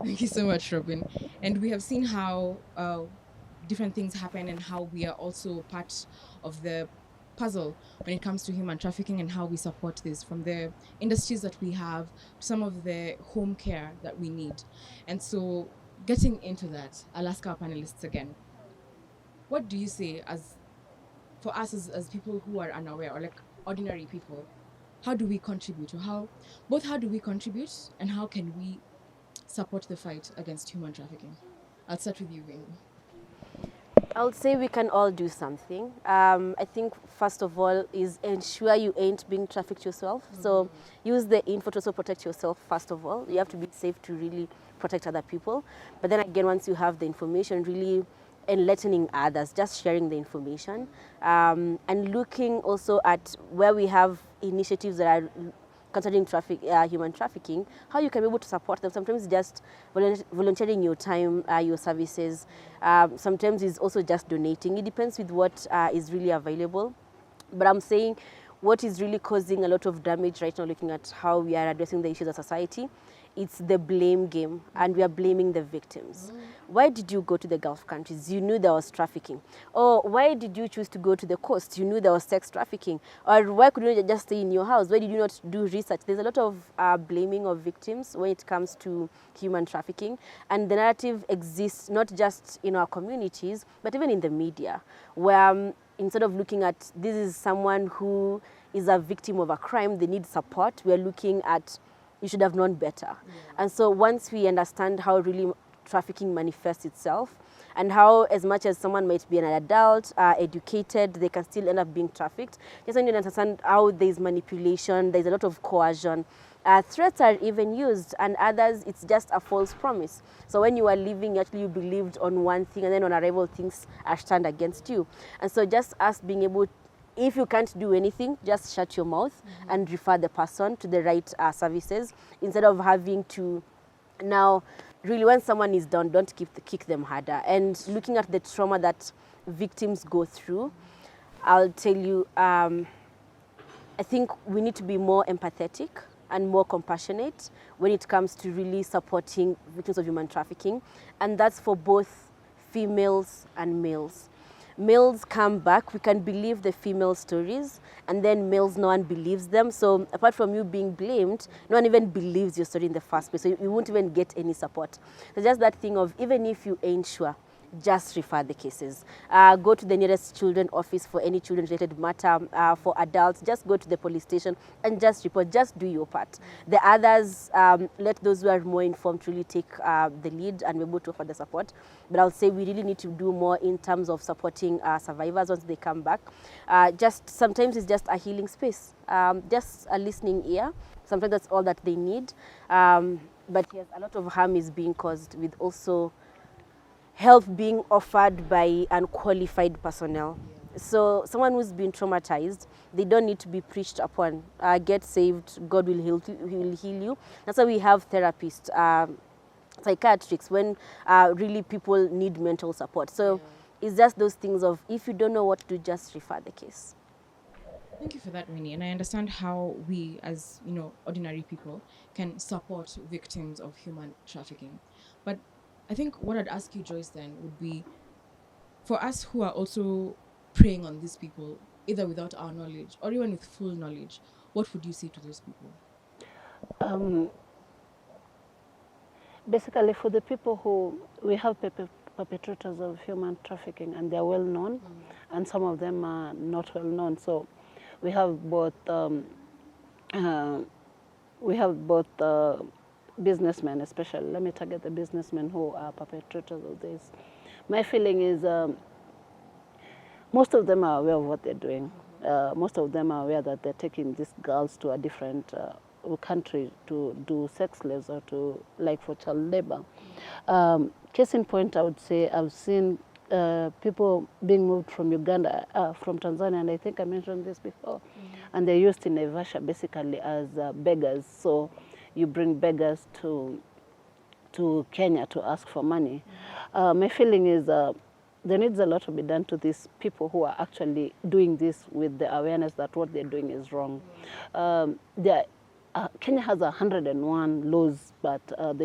Thank you so much, Robin. And we have seen how different things happen and how we are also part of the puzzle when it comes to human trafficking and how we support this, from the industries that we have to some of the home care that we need. And so, getting into that, I'll ask our panelists again. What do you say as for us as people who are unaware, or like ordinary people? How do we contribute, or how do we contribute and how can we support the fight against human trafficking? I'll start with you, Winnie. I would say we can all do something. I think first of all is ensure you ain't being trafficked yourself. So use the info to also protect yourself first of all. You have to be safe to really protect other people. But then again, once you have the information, really enlightening others, just sharing the information, and looking also at where we have initiatives that are concerning human trafficking, how you can be able to support them. Sometimes just volunteering your time, your services. Sometimes it's also just donating. It depends with what is really available. But I'm saying what is really causing a lot of damage right now, looking at how we are addressing the issues of society, it's the blame game, and we are blaming the victims. Why did you go to the Gulf countries? You knew there was trafficking. Or why did you choose to go to the coast? You knew there was sex trafficking. Or why couldn't you just stay in your house? Why did you not do research? There's a lot of blaming of victims when it comes to human trafficking. And the narrative exists not just in our communities, but even in the media, where instead of looking at this is someone who is a victim of a crime, they need support, we're looking at you should have known better. Yeah. And so once we understand how really trafficking manifests itself, and how as much as someone might be an adult, educated, they can still end up being trafficked, just when you understand how there's manipulation, there's a lot of coercion, threats are even used, and others, it's just a false promise. So when you are living, actually you believed on one thing, and then on arrival things are turned against you. And so just us being able, if you can't do anything, just shut your mouth and refer the person to the right services, instead of having to now, really when someone is done, don't kick them harder. And looking at the trauma that victims go through, I'll tell you, I think we need to be more empathetic and more compassionate when it comes to really supporting victims of human trafficking. And that's for both females and males. Males come back, we can believe the female stories, and then males, no one believes them. So apart from you being blamed, no one even believes your story in the first place. So you won't even get any support. So just that thing of, even if you ain't sure, just refer the cases. Go to the nearest children office for any children-related matter. For adults, just go to the police station and just report. Just do your part. The others, let those who are more informed really take the lead and be able to offer the support. But I'll say we really need to do more in terms of supporting survivors once they come back. Just sometimes it's just a healing space, just a listening ear. Sometimes that's all that they need. But yes, a lot of harm is being caused with also help being offered by unqualified personnel. So someone who's been traumatized, they don't need to be preached upon. Get saved, God will heal you. That's why we have therapists, psychiatrists, when really people need mental support. So it's just those things of, if you don't know what to do, just refer the case. Thank you for that, Winnie. And I understand how we, as ordinary people, can support victims of human trafficking. But I think what I'd ask you, Joyce, then would be, for us who are also preying on these people, either without our knowledge or even with full knowledge, what would you say to those people? Basically, for the people who, we have perpetrators of human trafficking, and they're well known, and some of them are not well known. So we have both businessmen, especially. Let me target the businessmen who are perpetrators of this. My feeling is most of them are aware of what they're doing. Most of them are aware that they're taking these girls to a different country to do sex slaves or to, like, for child labor. Case in point, I would say I've seen people being moved from Uganda, from Tanzania, and I think I mentioned this before, and they're used in Naivasha basically as beggars. So you bring beggars to Kenya to ask for money. My feeling is there needs a lot to be done to these people who are actually doing this with the awareness that what they're doing is wrong. Kenya has 101 laws, but the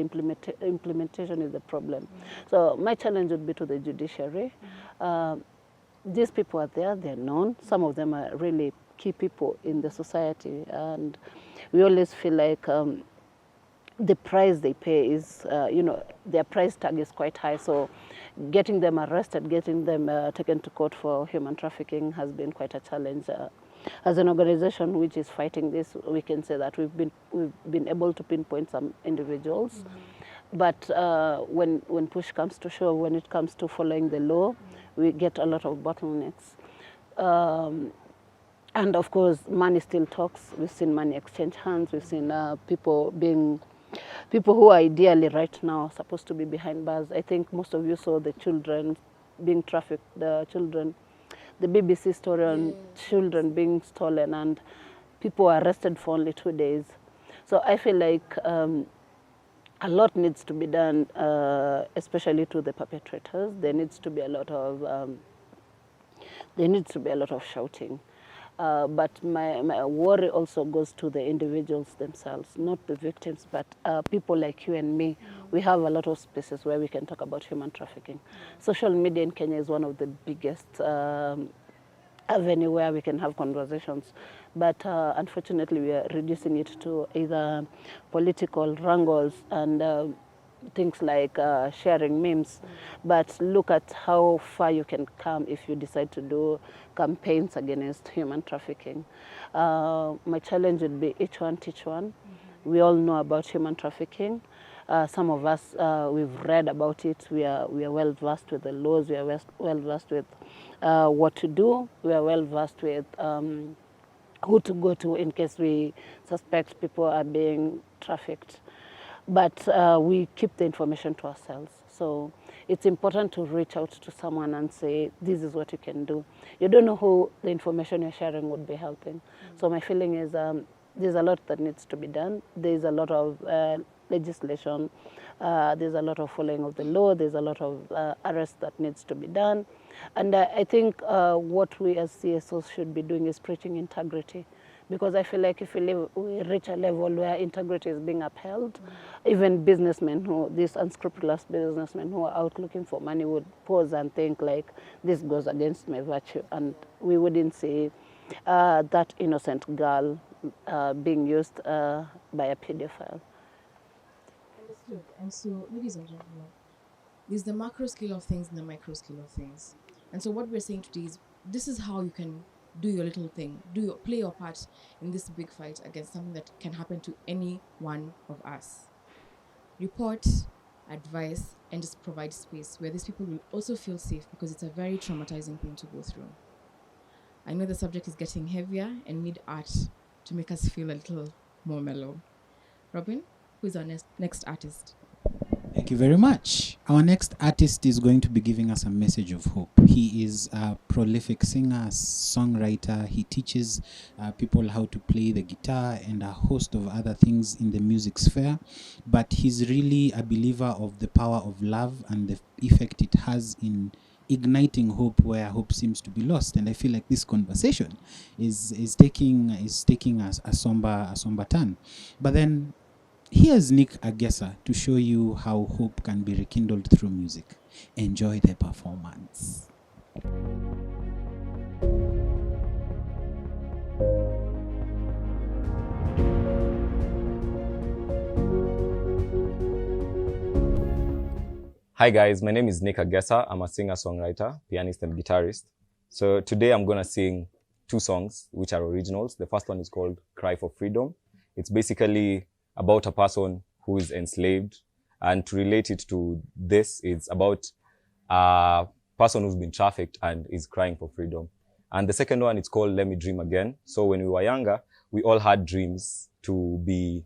implementation is the problem. So my challenge would be to the judiciary. These people are there, they're known. Some of them are really key people in the society, and we always feel like the price they pay is, their price tag is quite high. So getting them arrested, getting them taken to court for human trafficking has been quite a challenge. As an organization which is fighting this, we can say that we've been able to pinpoint some individuals. But when push comes to shove, when it comes to following the law, we get a lot of bottlenecks. And of course, money still talks. We've seen money exchange hands. We've seen people who are ideally right now supposed to be behind bars. I think most of you saw the children being trafficked, the BBC story on children being stolen, and people were arrested for only 2 days. So I feel like a lot needs to be done, especially to the perpetrators. There needs to be a lot of shouting. But my worry also goes to the individuals themselves, not the victims, but people like you and me. We have a lot of spaces where we can talk about human trafficking. Social media in Kenya is one of the biggest avenue where we can have conversations. But unfortunately, we are reducing it to either political wrangles and things like sharing memes. But look at how far you can come if you decide to do campaigns against human trafficking. My challenge would be each one teach one. We all know about human trafficking. Some of us, we've read about it. We are well versed with the laws. We are well versed with what to do. We are well versed with who to go to in case we suspect people are being trafficked. But we keep the information to ourselves. So it's important to reach out to someone and say, this is what you can do. You don't know who the information you're sharing would be helping. So my feeling is there's a lot that needs to be done. There's a lot of legislation. There's a lot of following of the law. There's a lot of arrest that needs to be done. And I think what we as CSOs should be doing is preaching integrity. Because I feel like if we reach a level where integrity is being upheld, even businessmen, these unscrupulous businessmen who are out looking for money would pause and think like, this goes against my virtue. And we wouldn't see that innocent girl being used by a pedophile. Understood. And so, ladies and gentlemen, there's the macro scale of things and the micro scale of things. And so what we're saying today is, this is how you can do your little thing, play your part in this big fight against something that can happen to any one of us. Report, advise, and just provide space where these people will also feel safe, because it's a very traumatizing thing to go through. I know the subject is getting heavier and need art to make us feel a little more mellow. Robin, who is our next artist? Thank you very much. Our next artist is going to be giving us a message of hope. He is a prolific singer, songwriter. He teaches people how to play the guitar and a host of other things in the music sphere. But he's really a believer of the power of love and the effect it has in igniting hope where hope seems to be lost. And I feel like this conversation is taking a somber turn. But then here's Nick Agesa to show you how hope can be rekindled through music. Enjoy the performance. Hi guys, my name is Nick Agesa. I'm a singer-songwriter, pianist and guitarist. So today I'm gonna sing 2 songs which are originals. The first one is called Cry for Freedom. It's basically about a person who is enslaved, and to relate it to this, it's about a person who's been trafficked and is crying for freedom. And the second one, it's called Let Me Dream Again. So when we were younger, we all had dreams to be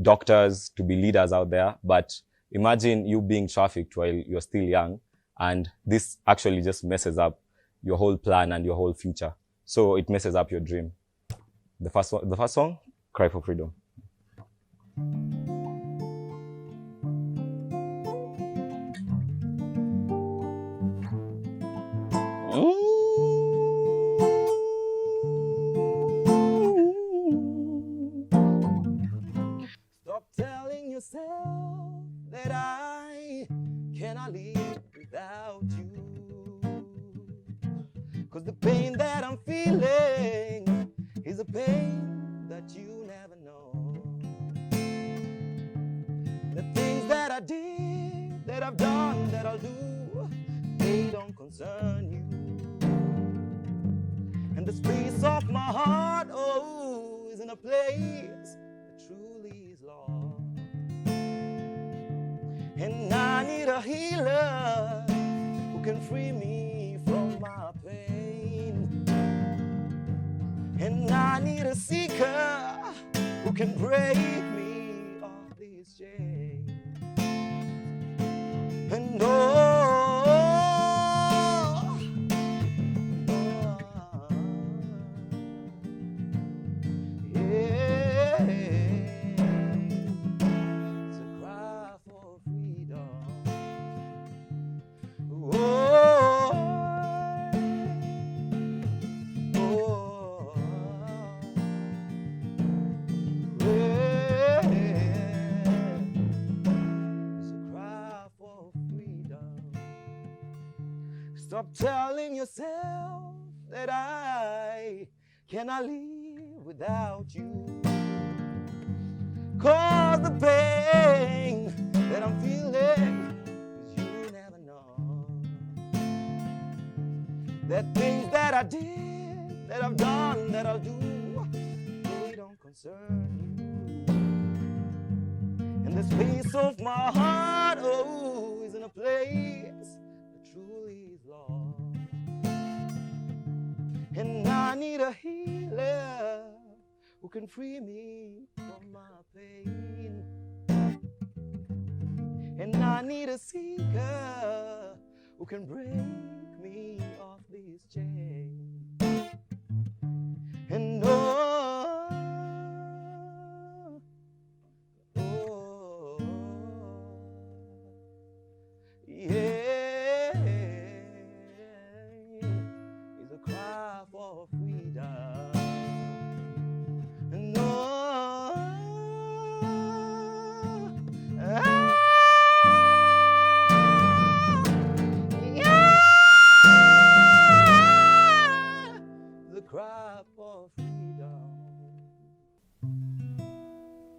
doctors, to be leaders out there, but imagine you being trafficked while you're still young, and this actually just messes up your whole plan and your whole future. So it messes up your dream. The first song, Cry for Freedom. pain that you never know. The things that I did, that I've done, that I'll do, they don't concern you. And the space of my heart, oh, is in a place that truly is lost. And I need a healer who can free me from my pain. And I need a seeker who can break me off this chain. And yeah, it's a cry for freedom. Oh, yeah, it's a cry for freedom. Stop telling yourself that I cannot live without you. 'Cause the pain that I'm feeling is you never know. That things that I did, that I've done, that I'll do, they don't concern you. And the space of my heart, oh, is in a place that truly is lost. And I need a healer who can free me from my pain. And I need a seeker who can break me off this chain. And oh, yeah, it's a cry for freedom. And oh, yeah, the cry for freedom.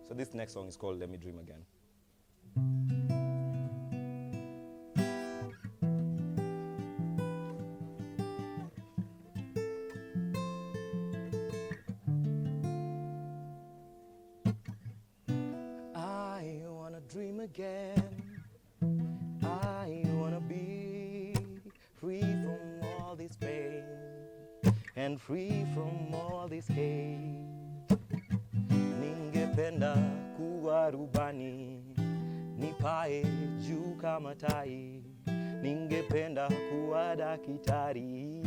So this next song is called Let Me Dream Again. I wanna dream again. I wanna be free from all this pain and free from all this hate. Ningependa kuwa rubani, nipae juu kama tai. Ningependa kuwa daktari.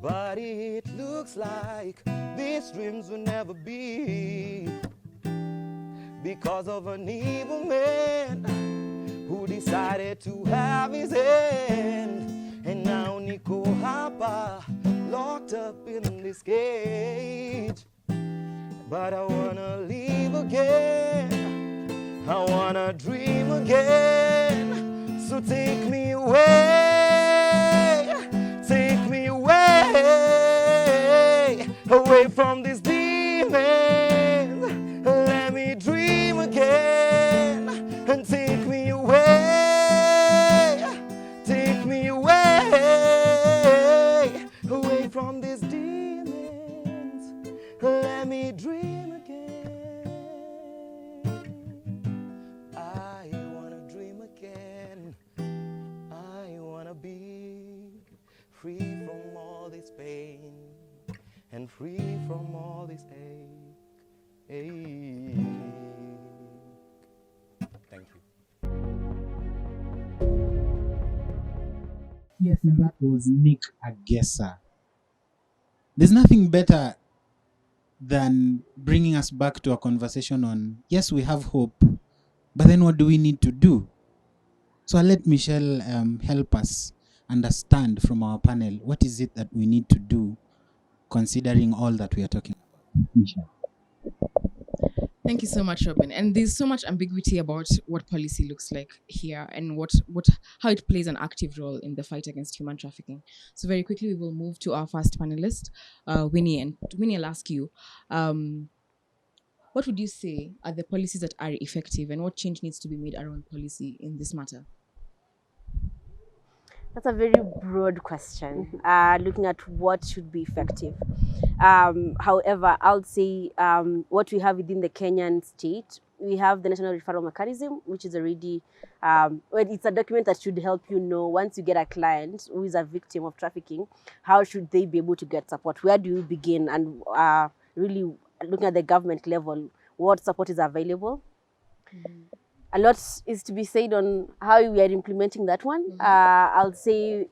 But it looks like these dreams will never be, because of an evil man who decided to have his end. And now niko hapa, locked up in this cage. But I wanna live again, I wanna dream again. So take me away, take me away, away from these demons. Let me dream again, and take me away, take me away, away from these demons. Let me dream again. I wanna dream again. I wanna be free from all this pain and free from all this ache. Thank you. Yes, and that was Nick Agesa. There's nothing better than bringing us back to a conversation on, yes, we have hope, but then what do we need to do? So I'll let Michelle help us understand from our panel, what is it that we need to do considering all that we are talking about? Michelle. Thank you so much, Robin. And there's so much ambiguity about what policy looks like here and how it plays an active role in the fight against human trafficking. So very quickly, we will move to our first panelist, Winnie. And Winnie, I'll ask you, what would you say are the policies that are effective, and what change needs to be made around policy in this matter? That's a very broad question, looking at what should be effective. However, I'll say what we have within the Kenyan state, we have the National Referral Mechanism, which is already, well, it's a document that should help you know once you get a client who is a victim of trafficking, how should they be able to get support? Where do you begin? And really looking at the government level, what support is available. A lot is to be said on how we are implementing that one. I'll say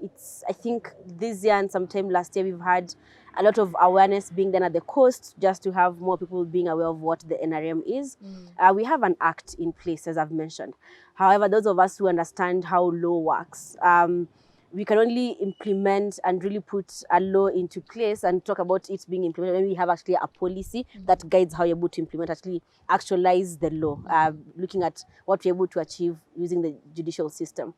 I think this year and sometime last year, we've had a lot of awareness being done at the coast just to have more people being aware of what the NRM is. We have an act in place, as I've mentioned. However, those of us who understand how law works, we can only implement and really put a law into place and talk about it being implemented when we have actually a policy that guides how you're able to implement, actually actualize the law, looking at what we're able to achieve using the judicial system.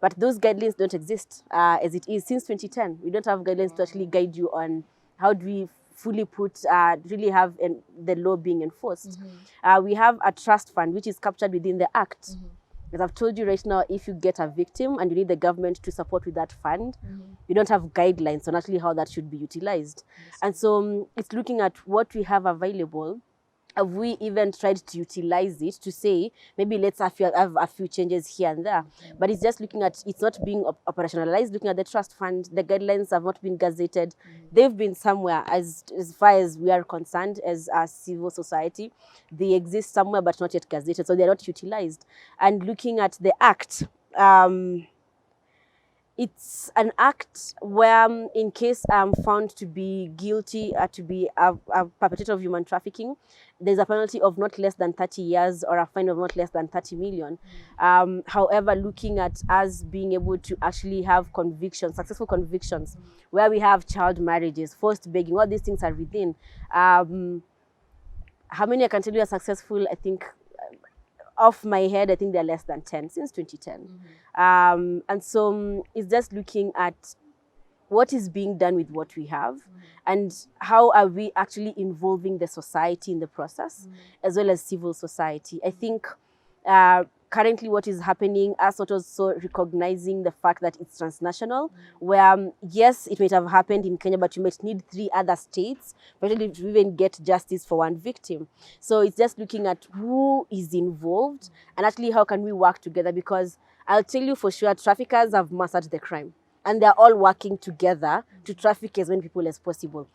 But those guidelines don't exist as it is since 2010. We don't have guidelines to actually guide you on how do we fully really have the law being enforced. We have a trust fund, which is captured within the Act. As I've told you right now, if you get a victim and you need the government to support with that fund, you don't have guidelines on actually how that should be utilized. And so it's looking at what we have available. Have we even tried to utilize it to say, maybe let's have a few changes here and there? But it's just looking at, it's not being operationalized, looking at the trust fund, the guidelines have not been gazetted. They've been somewhere as far as we are concerned as a civil society. They exist somewhere but not yet gazetted, so they're not utilized. And looking at the act, it's an act where in case I'm found to be guilty, to be a perpetrator of human trafficking, there's a penalty of not less than 30 years or a fine of not less than 30 million. However, looking at us being able to actually have convictions, successful convictions, where we have child marriages, forced begging, all these things are within. How many I can tell you are successful? I think off my head, I think they're less than 10 since 2010. And so it's just looking at what is being done with what we have and how are we actually involving the society in the process as well as civil society. I think currently what is happening, us sort of also recognizing the fact that it's transnational, where yes, it might have happened in Kenya, but you might need 3 other states probably to even get justice for one victim. So it's just looking at who is involved and actually how can we work together, because I'll tell you for sure, traffickers have mastered the crime and they're all working together to traffic as many people as possible.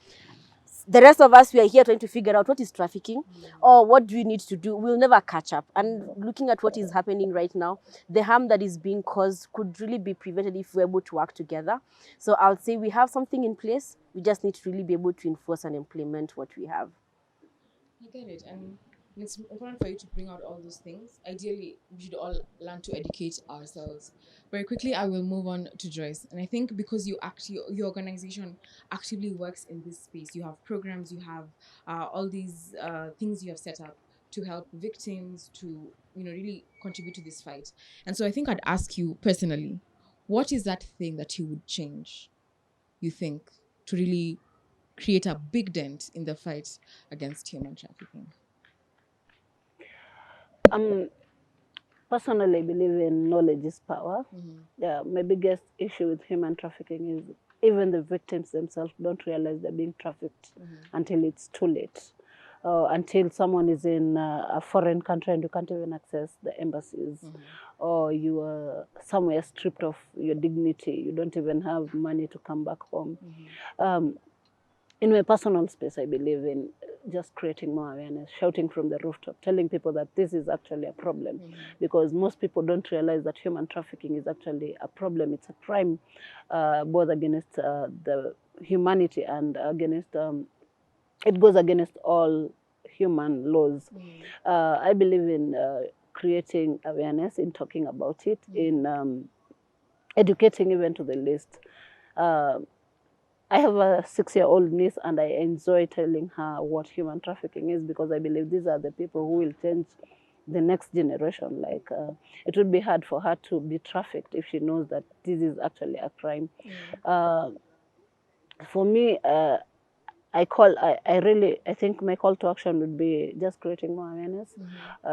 The rest of us, we are here trying to figure out what is trafficking or what do we need to do. We'll never catch up. And looking at what is happening right now, the harm that is being caused could really be prevented if we're able to work together. So I'll say we have something in place. We just need to really be able to enforce and implement what we have. I get it. And it's important for you to bring out all those things. Ideally, we should all learn to educate ourselves. Very quickly, I will move on to Joyce. And I think because your organization actively works in this space, you have programs, you have all these things you have set up to help victims to really contribute to this fight. And so I think I'd ask you personally, what is that thing that you would change, you think, to really create a big dent in the fight against human trafficking? Personally believe in knowledge is power. Yeah, my biggest issue with human trafficking is even the victims themselves don't realize they're being trafficked until it's too late. Until someone is in a foreign country and you can't even access the embassies, or you are somewhere stripped of your dignity, you don't even have money to come back home. In my personal space, I believe in just creating more awareness, shouting from the rooftop, telling people that this is actually a problem, because most people don't realize that human trafficking is actually a problem. It's a crime, both against the humanity and against, it goes against all human laws. I believe in creating awareness, in talking about it, in educating even to the least. I have a 6-year-old niece, and I enjoy telling her what human trafficking is, because I believe these are the people who will change the next generation. Like, it would be hard for her to be trafficked if she knows that this is actually a crime. For me, I think my call to action would be just creating more awareness,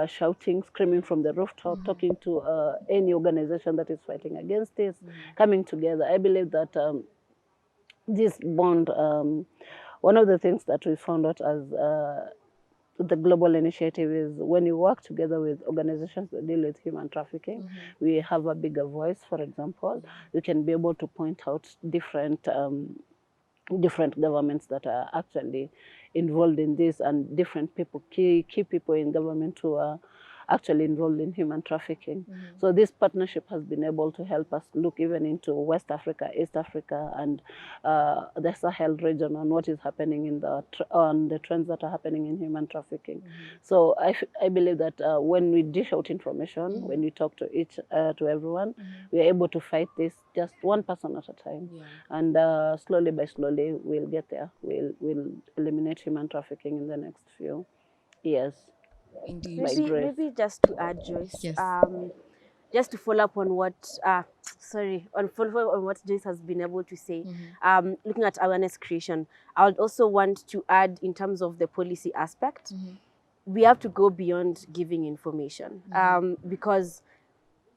shouting, screaming from the rooftop, talking to any organization that is fighting against this, coming together. I believe that this bond, one of the things that we found out as the global initiative is when you work together with organizations that deal with human trafficking, we have a bigger voice. For example, you can be able to point out different governments that are actually involved in this, and different people, key people in government who are actually involved in human trafficking. So this partnership has been able to help us look even into West Africa, East Africa, and the Sahel region, on what is happening in on the trends that are happening in human trafficking. So I believe that when we dish out information, when we talk to everyone, we are able to fight this just one person at a time. And slowly by slowly, we'll get there. We'll eliminate human trafficking in the next few years. Indeed. Maybe just to add, Joyce. Yes. Just to follow up on what follow on what Joyce has been able to say. Looking at awareness creation, I would also want to add, in terms of the policy aspect, we have to go beyond giving information, because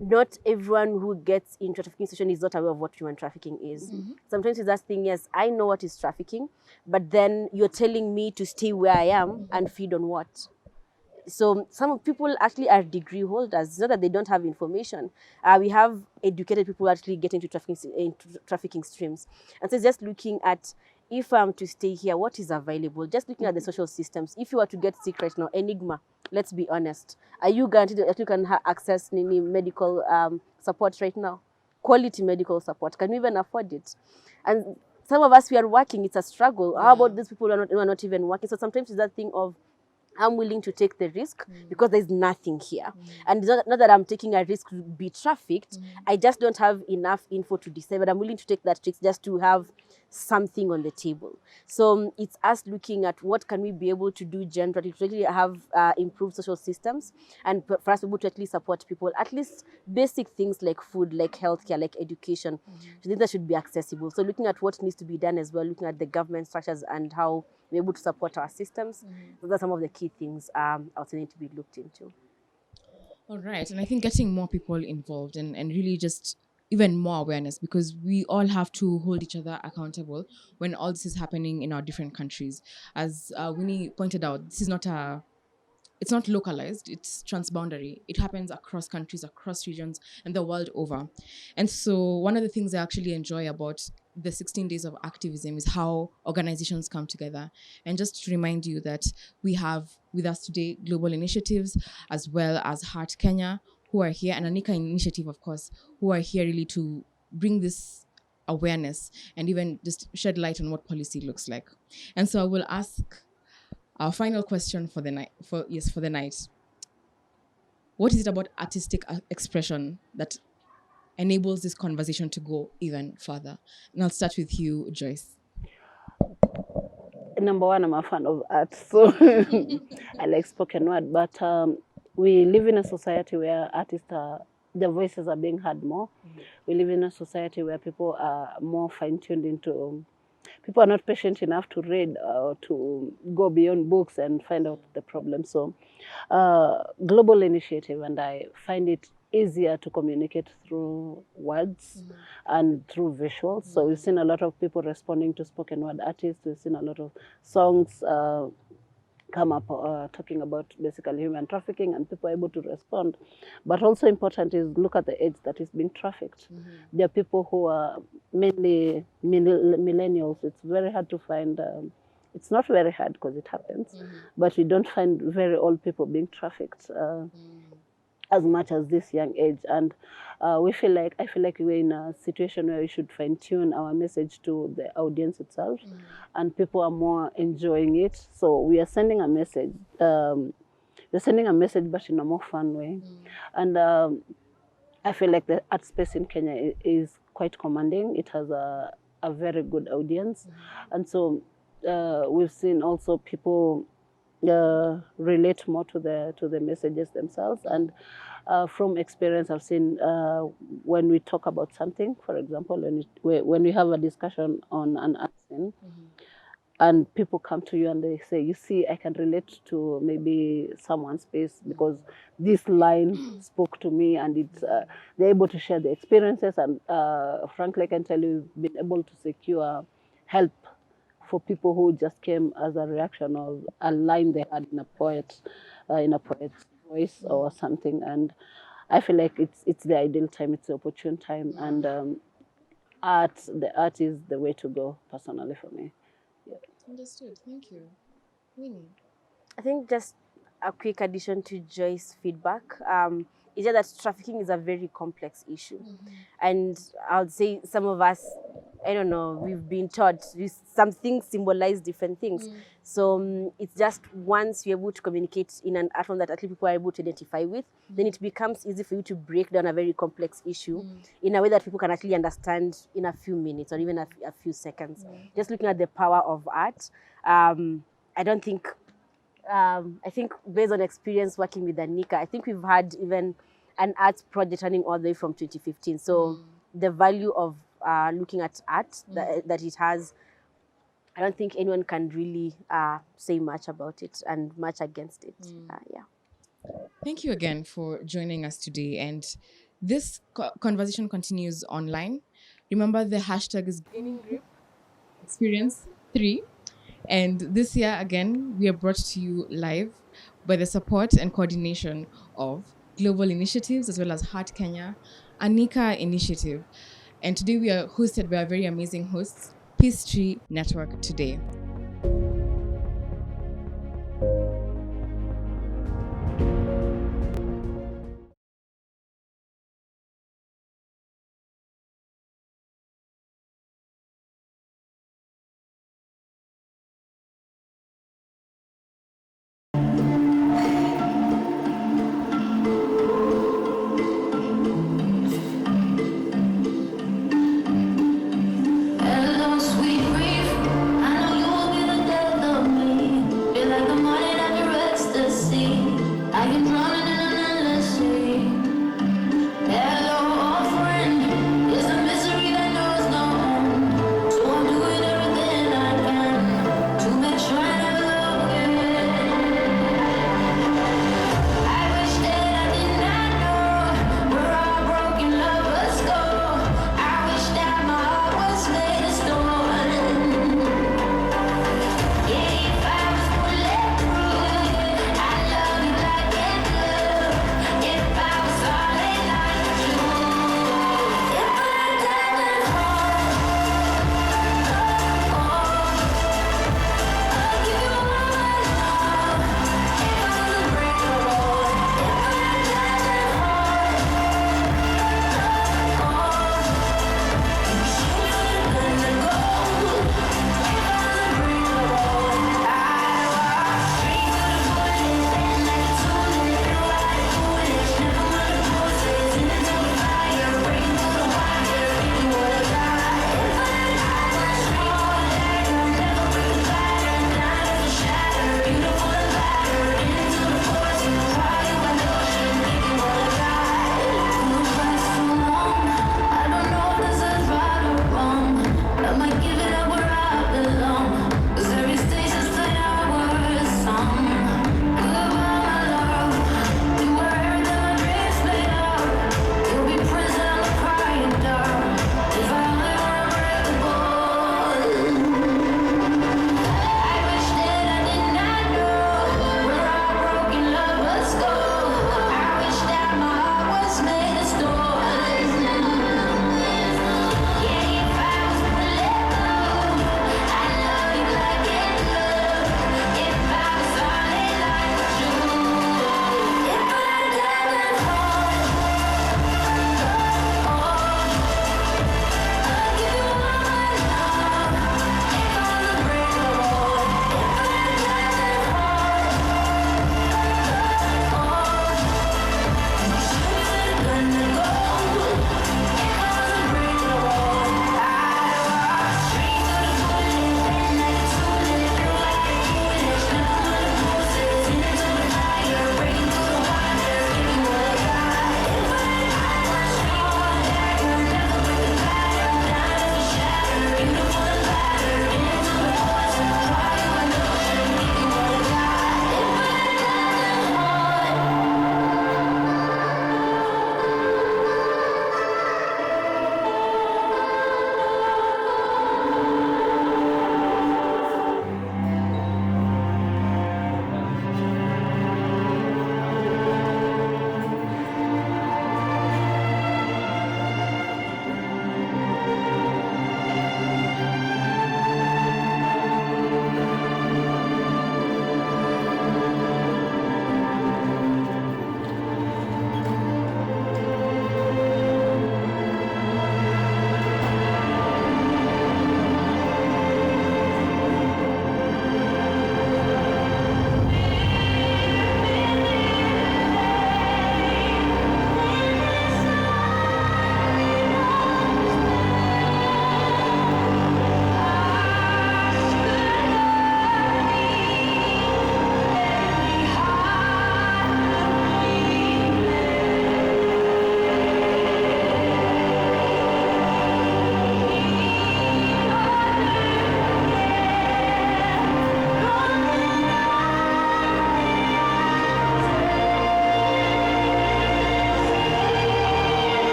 not everyone who gets into trafficking situation is not aware of what human trafficking is. Sometimes it's that thing, yes, I know what is trafficking, but then you're telling me to stay where I am and feed on what? So some people actually are degree holders. It's not that they don't have information. We have educated people who actually get into trafficking streams. And so it's just looking at, if I'm to stay here, what is available? Just looking at the social systems. If you were to get sick right now, Enigma, let's be honest, are you guaranteed that you can access any medical support right now? Quality medical support. Can we even afford it? And some of us, we are working, it's a struggle. How about these people who are not even working? So sometimes it's that thing of, I'm willing to take the risk because there's nothing here. And it's not that I'm taking a risk to be trafficked. I just don't have enough info to decide, but I'm willing to take that risk just to have something on the table. So it's us looking at what can we be able to do generally to really have improved social systems, and for us to be able to at least support people, at least basic things like food, like healthcare, like education. I think that should be accessible. So looking at what needs to be done as well, looking at the government structures and how we're able to support our systems. Those are some of the key things also need to be looked into. All right. And I think getting more people involved and really just even more awareness, because we all have to hold each other accountable when all this is happening in our different countries. As Winnie pointed out, this is it's not localized, it's transboundary. It happens across countries, across regions, and the world over. And so one of the things I actually enjoy about the 16 days of activism is how organizations come together. And just to remind you that we have with us today global initiatives, as well as Heart Kenya, who are here, and Anika Initiative, of course, who are here really to bring this awareness and even just shed light on what policy looks like. And so I will ask our final question for the night. For the night. What is it about artistic expression that enables this conversation to go even further? And I'll start with you, Joyce. Number one, I'm a fan of art, so I like spoken word. But we live in a society where their voices are being heard more. We live in a society where people are more fine-tuned into. People are not patient enough to read or to go beyond books and find out the problem. So, global initiative, and I find it easier to communicate through words and through visuals. So we've seen a lot of people responding to spoken word artists. We've seen a lot of songs come up talking about basically human trafficking, and people are able to respond. But also important is look at the age that is being trafficked. There are people who are mainly millennials. It's very hard to find, it's not very hard because it happens, but we don't find very old people being trafficked as much as this young age. And I feel like we're in a situation where we should fine-tune our message to the audience itself, and people are more enjoying it. So we are sending a message. We're sending a message, but in a more fun way. And I feel like the art space in Kenya is quite commanding. It has a very good audience. And so we've seen also people relate more to the messages themselves. And from experience, I've seen when we talk about something, for example, when we have a discussion on an art scene, and people come to you and they say, you see, I can relate to maybe someone's space because this line spoke to me, and it's they're able to share the experiences. And frankly, I can tell you, we've been able to secure help for people who just came as a reaction of a line they had in a poet's voice or something. And I feel like it's the ideal time, it's the opportune time, and the art is the way to go, personally, for me. Yeah. Understood. Thank you. Winnie. I think just a quick addition to Joyce's feedback is just that trafficking is a very complex issue. And I would say some of us, I don't know, we've been taught some things symbolize different things. So it's just once you're able to communicate in an art form that at least people are able to identify with, then it becomes easy for you to break down a very complex issue in a way that people can actually understand in a few minutes or even a few seconds. Just looking at the power of art, I don't think, I think based on experience working with Anika, I think we've had even an arts project running all the way from 2015. So the value of looking at art that it has, I don't think anyone can really say much about it and much against it. Yeah. Thank you again for joining us today. And this conversation continues online. Remember, the hashtag is Gaining Grip Experience 3. And this year, again, we are brought to you live by the support and coordination of Global Initiatives as well as Heart Kenya, Anika Initiative. And today we are hosted by our very amazing hosts, Peace Tree Network Today. Hello, sweet grief. I know you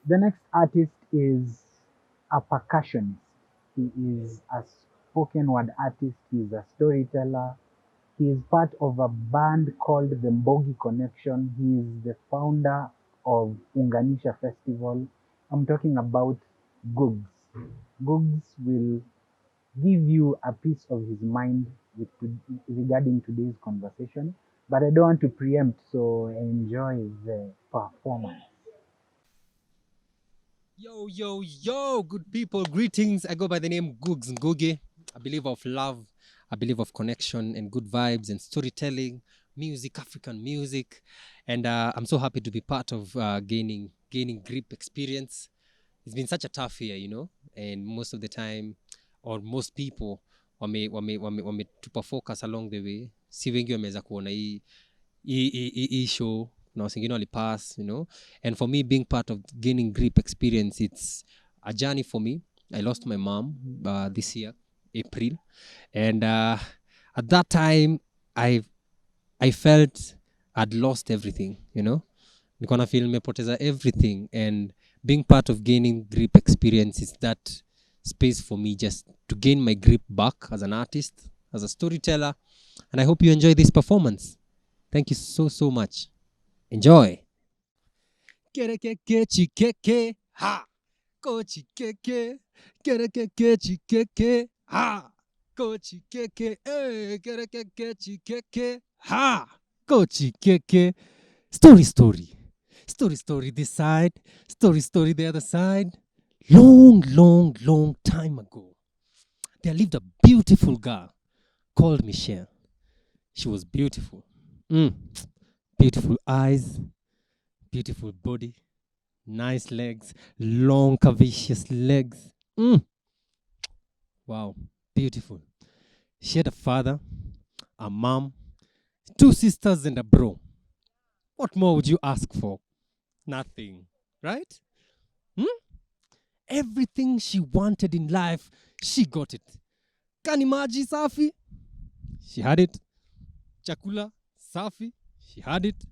The next artist is a percussionist. He is a spoken word artist. He is a storyteller. He is part of a band called the Mbogi Connection. He is the founder of Unganisha Festival. I'm talking about Googs. Googs will give you a piece of his mind regarding today's conversation, but I don't want to preempt, so enjoy the performance. Yo, yo, yo, good people, greetings. I go by the name Googs Ngugi. I believe of love, I believe of connection and good vibes and storytelling, music, African music. And I'm so happy to be part of gaining grip experience. It's been such a tough year, and most of the time, or most people, wametupa focus along the way. Si wengi wameweza kuona hii show na wasingine walipass, and for me being part of gaining grip experience, it's a journey for me. I lost my mom this year April, and at that time I felt I'd lost everything, nilikuwa na feel nimepoteza everything, and being part of gaining grip experience is that space for me just to gain my grip back as an artist, as a storyteller, and I hope you enjoy this performance. Thank you so much. Enjoy. Keke ha. Kochi keke. Keke ha. Kochi keke. Keke ha. Kochi keke. Story this side. Story the other side. Long time ago, there lived a beautiful girl called Michelle. She was beautiful. Beautiful eyes, beautiful body, nice legs, long curvaceous legs. Wow, beautiful. She had a father, a mom, 2 sisters and a bro. What more would you ask for? Nothing, right? Everything she wanted in life, she got it. Kanimaji safi, she had it. Chakula safi, she had it.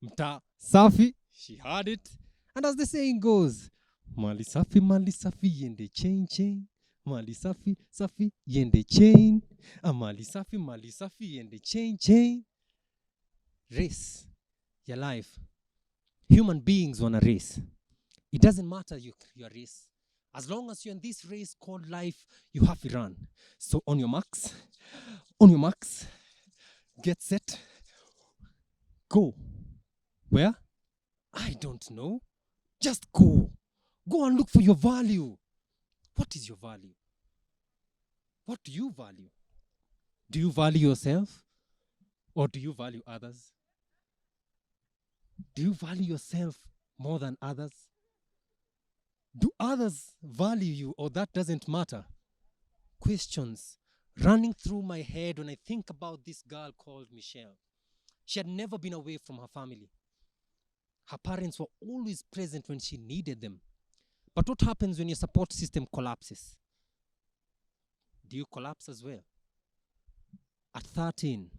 Mta safi, she had it. And as the saying goes, mali safi yende chain. Mali safi yende chain. Mali safi yende chain. Race, your life. Human beings want a race. It doesn't matter your race. As long as you're in this race called life, you have to run. So on your marks, get set, go. Where? I don't know. Just go. Go and look for your value. What is your value? What do you value? Do you value yourself? Or do you value others? Do you value yourself more than others? Do others value you, or that doesn't matter? Questions running through my head when I think about this girl called Michelle. She had never been away from her family. Her parents were always present when she needed them. But what happens when your support system collapses? Do you collapse as well? At 13,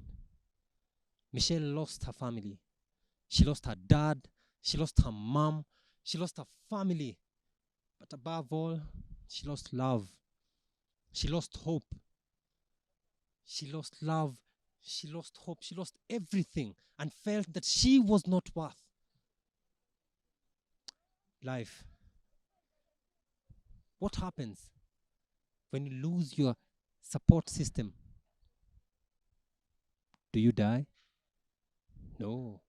Michelle lost her family. She lost her dad. She lost her mom. She lost her family. But above all, she lost love. She lost hope. She lost love. She lost hope. She lost everything and felt that she was not worth life. What happens when you lose your support system? Do you die? No.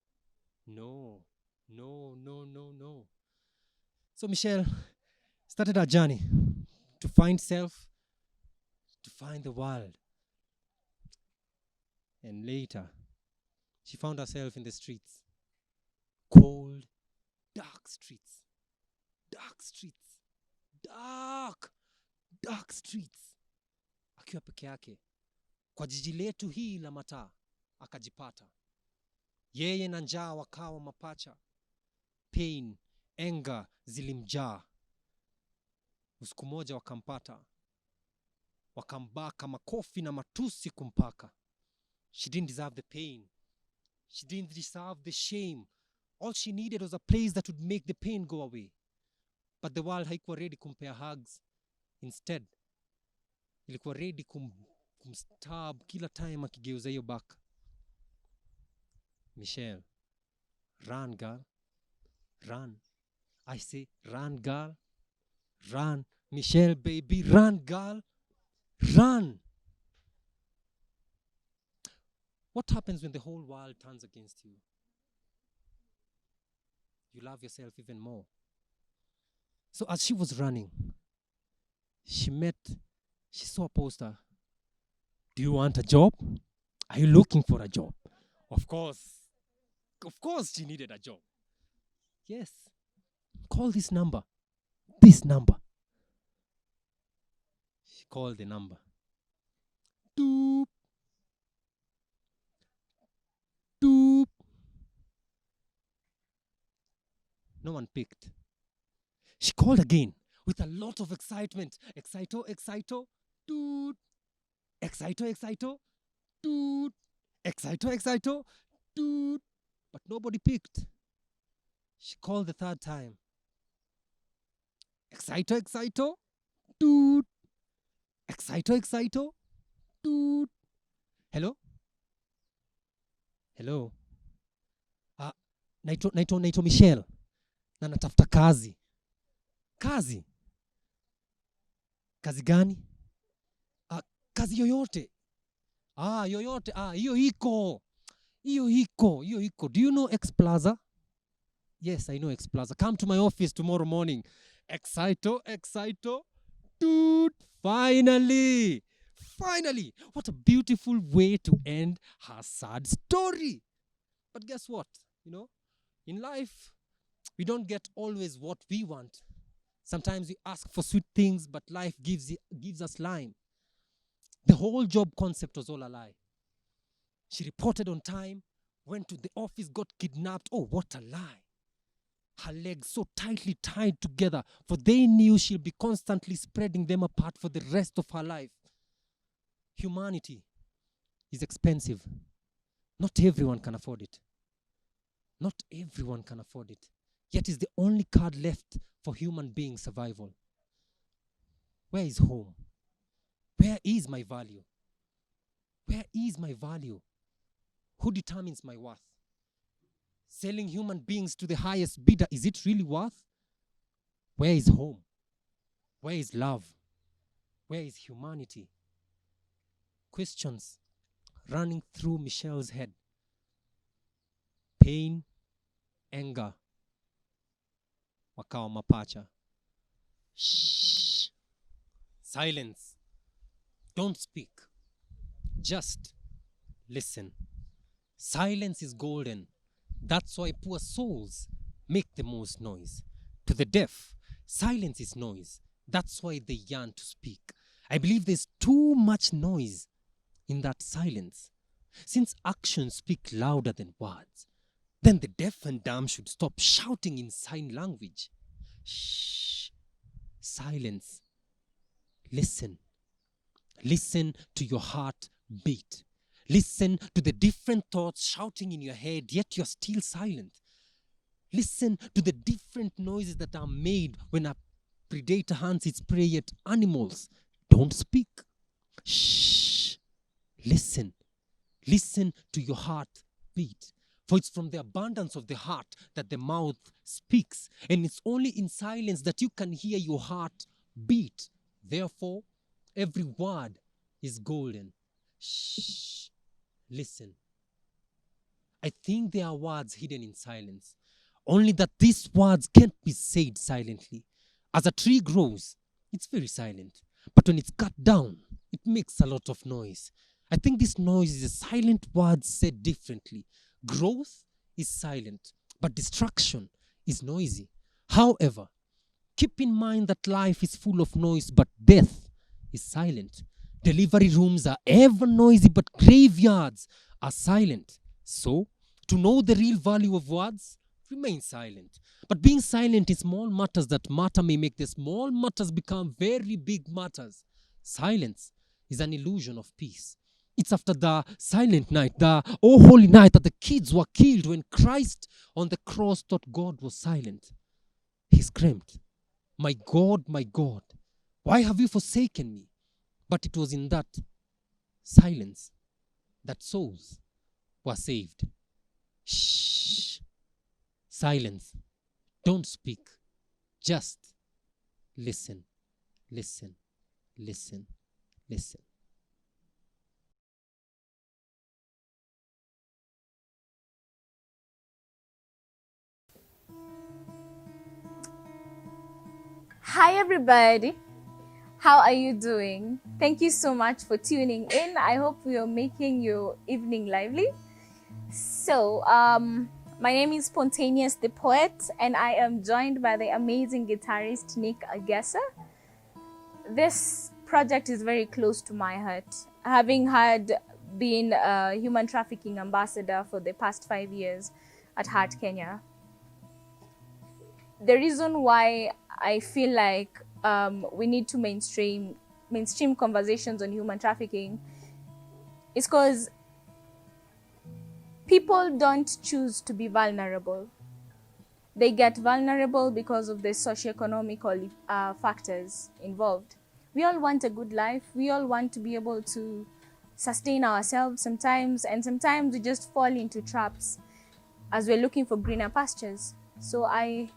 So Michelle started her journey to find self, to find the world. And later, she found herself in the streets. Cold, dark streets. Dark streets. Akiwa peke yake. Kwa jiji letu hii la mataa, akajipata. Yeye na njaa wakawa mapacha. Pain, anger zilimjaa. Usiku moja wakampata. Wakambaka, makofi na matusi kumpaka. She didn't deserve the pain. She didn't deserve the shame. All she needed was a place that would make the pain go away. but the world haikuwa ready kumpea hugs. Instead, ilikuwa ready kumstab kila time akigeuza hiyo back. Michelle, run girl, run. I say run girl, run. Michelle baby, run girl, run. What happens when the whole world turns against you? You love yourself even more. So as she was running, she saw a poster. Do you want a job? Are you looking for a job? Of course she needed a job. Yes. Call this number. This number. She called the number. Doop. Doop. No one picked. She called again with a lot of excitement. Excito, excito, doot. Excito, excito, doot. Excito, excito, doot. But nobody picked. She called the third time. Excito, excito, doot. Excito, excito, doot. Hello? Hello? Naitwa Michelle. Na natafuta kazi. Kazi? Kazi gani? Kazi yoyote. Yoyote. Hiyo iko. Do you know X Plaza? Yes, I know X Plaza. Come to my office tomorrow morning. Excito. Dude, finally. What a beautiful way to end her sad story. But guess what? In life, we don't get always what we want. Sometimes we ask for sweet things, but life gives us lime. The whole job concept was all a lie. She reported on time, went to the office, got kidnapped. Oh, what a lie. Her legs so tightly tied together, for they knew she'll be constantly spreading them apart for the rest of her life. Humanity is expensive. Not everyone can afford it. Yet is the only card left for human being survival. Where is home? Where is my value? Who determines my worth? Selling human beings to the highest bidder, is it really worth? Where is home? Where is love? Where is humanity? Questions running through Michelle's head. Pain, anger, wakawa mapacha. Shh. Silence. Don't speak. Just listen. Silence is golden. That's why poor souls make the most noise. To the deaf, silence is noise. That's why they yearn to speak. I believe there's too much noise in that silence. Since actions speak louder than words, then the deaf and dumb should stop shouting in sign language. Shh. Silence. Listen. Listen to your heart beat. Listen to the different thoughts shouting in your head, yet you're still silent. Listen to the different noises that are made when a predator hunts its prey, yet animals don't speak. Shh. Listen. Listen to your heart beat. For it's from the abundance of the heart that the mouth speaks. And it's only in silence that you can hear your heart beat. Therefore, every word is golden. Shh. Listen. I think there are words hidden in silence. Only that these words can't be said silently. As a tree grows, it's very silent. But when it's cut down, it makes a lot of noise. I think this noise is a silent word said differently. Growth is silent, but destruction is noisy. However, keep in mind that life is full of noise, but death is silent. Delivery rooms are ever noisy, but graveyards are silent. So, to know the real value of words, remain silent. But being silent in small matters that matter may make the small matters become very big matters. Silence is an illusion of peace. It's after the silent night, the oh holy night, that the kids were killed when Christ on the cross thought God was silent. He screamed, my God, why have you forsaken me? But it was in that silence that souls were saved. Shh. Silence. Don't speak. Just listen, listen, listen, listen. Hi everybody, how are you doing? Thank you so much for tuning in. I hope we are making your evening lively. So, my name is Spontaneous the Poet, and I am joined by the amazing guitarist Nick Agesa. This project is very close to my heart, having been a human trafficking ambassador for the past 5 years at Heart Kenya. The reason why I feel like we need to mainstream conversations on human trafficking is because people don't choose to be vulnerable. They get vulnerable because of the socioeconomic factors involved. We all want a good life. We all want to be able to sustain ourselves sometimes, and sometimes we just fall into traps as we're looking for greener pastures. So I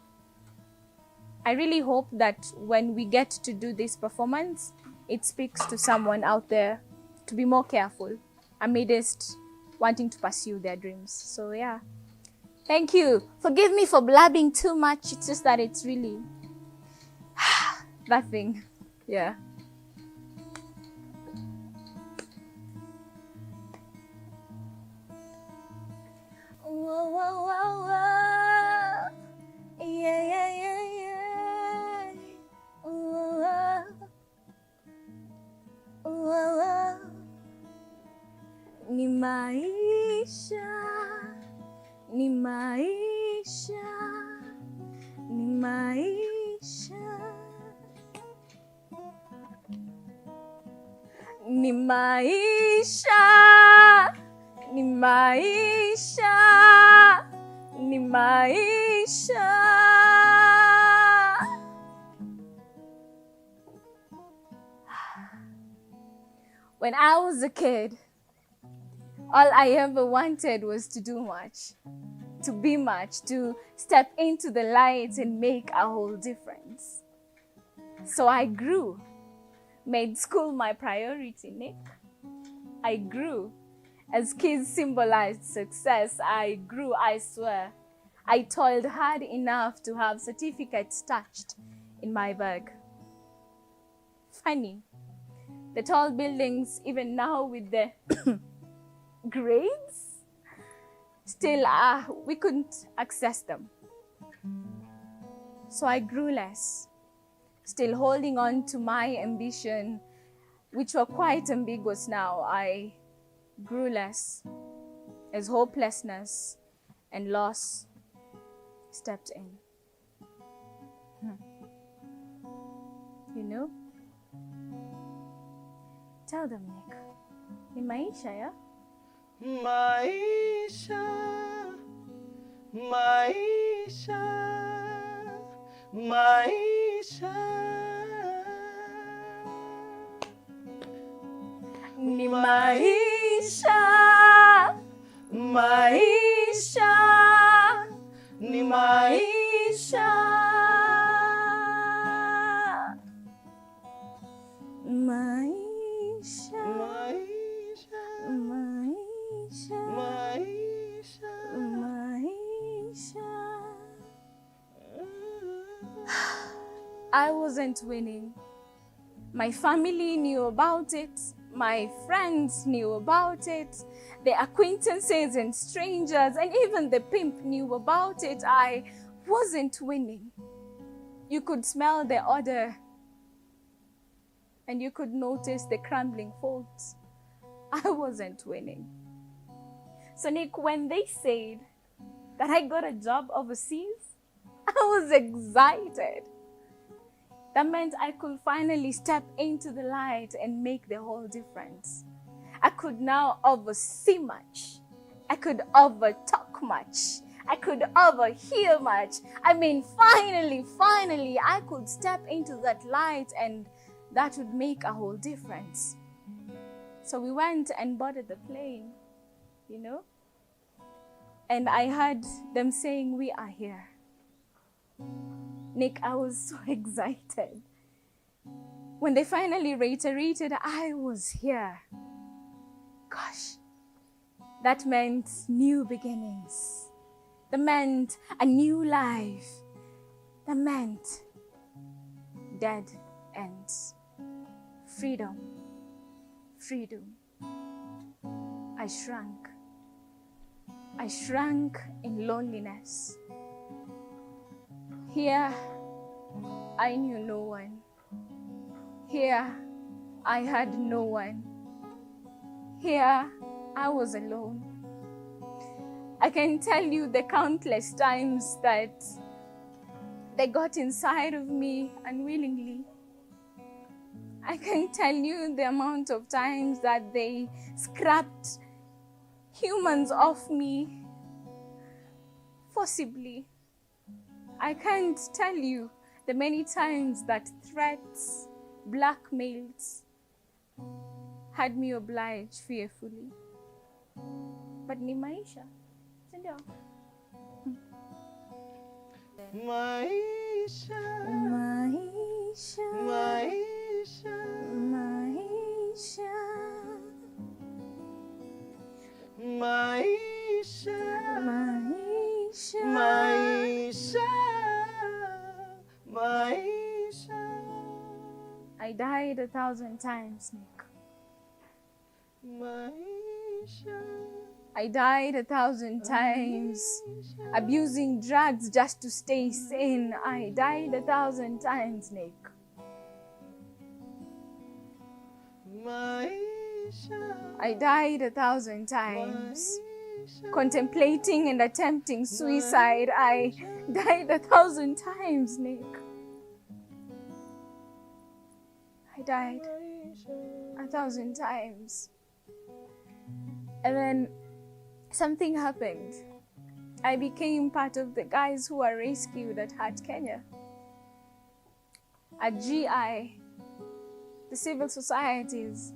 really hope that when we get to do this performance, it speaks to someone out there to be more careful amidst wanting to pursue their dreams. So yeah, thank you. Forgive me for blabbing too much. It's just that it's really that thing. Yeah. Whoa, whoa, whoa, whoa. Yeah, yeah, yeah, yeah. Whoa, whoa, whoa. Ni maisha, ni maisha, ni maisha, ni maisha, ni maisha, ni maisha. When I was a kid, all I ever wanted was to do much, to be much, to step into the light and make a whole difference. So I grew, made school my priority, Nick. I grew. As kids symbolized success, I grew, I swear. I toiled hard enough to have certificates touched in my bag. Funny, the tall buildings, even now with the grades, still we couldn't access them. So I grew less, still holding on to my ambition, which were quite ambiguous now. I grew less as hopelessness and loss stepped in. You know? Tell them, Nick. Ni maisha, yeah? Maisha, maisha, maisha. Ni maisha, maisha, Ni maisha, maisha, maisha, maisha, maisha. maisha. I wasn't winning. My family knew about it. My friends knew about it. The acquaintances and strangers, and even the pimp knew about it. I wasn't winning. You could smell the odor, and you could notice the crumbling folds. I wasn't winning. So Nick, when they said that I got a job overseas, I was excited. That meant I could finally step into the light and make the whole difference. I could now oversee much. I could overtalk much. I could overhear much. I mean, finally, I could step into that light, and that would make a whole difference. So we went and boarded the plane, you know? And I heard them saying, "We are here." Nick, I was so excited. When they finally reiterated, "I was here," gosh, that meant new beginnings. That meant a new life. That meant dead ends. Freedom. Freedom. I shrank. I shrank in loneliness. Here, I knew no one. Here, I had no one. Here, I was alone. I can tell you the countless times that they got inside of me unwillingly. I can tell you the amount of times that they scrapped humans off me forcibly. I can't tell you the many times that threats, blackmails had me obliged fearfully. But ni maisha, sindio? Maisha, Maisha, maisha, maisha, maisha, maisha, maisha, maisha. I died 1,000 times, Nick. Maisha. I died 1,000 times abusing drugs just to stay sane. I died 1,000 times, Nick. I died 1,000 times contemplating and attempting suicide. I died 1,000 times, Nick. I died 1,000 times. And then something happened. I became part of the guys who were rescued at Heart Kenya. At GI, the civil societies,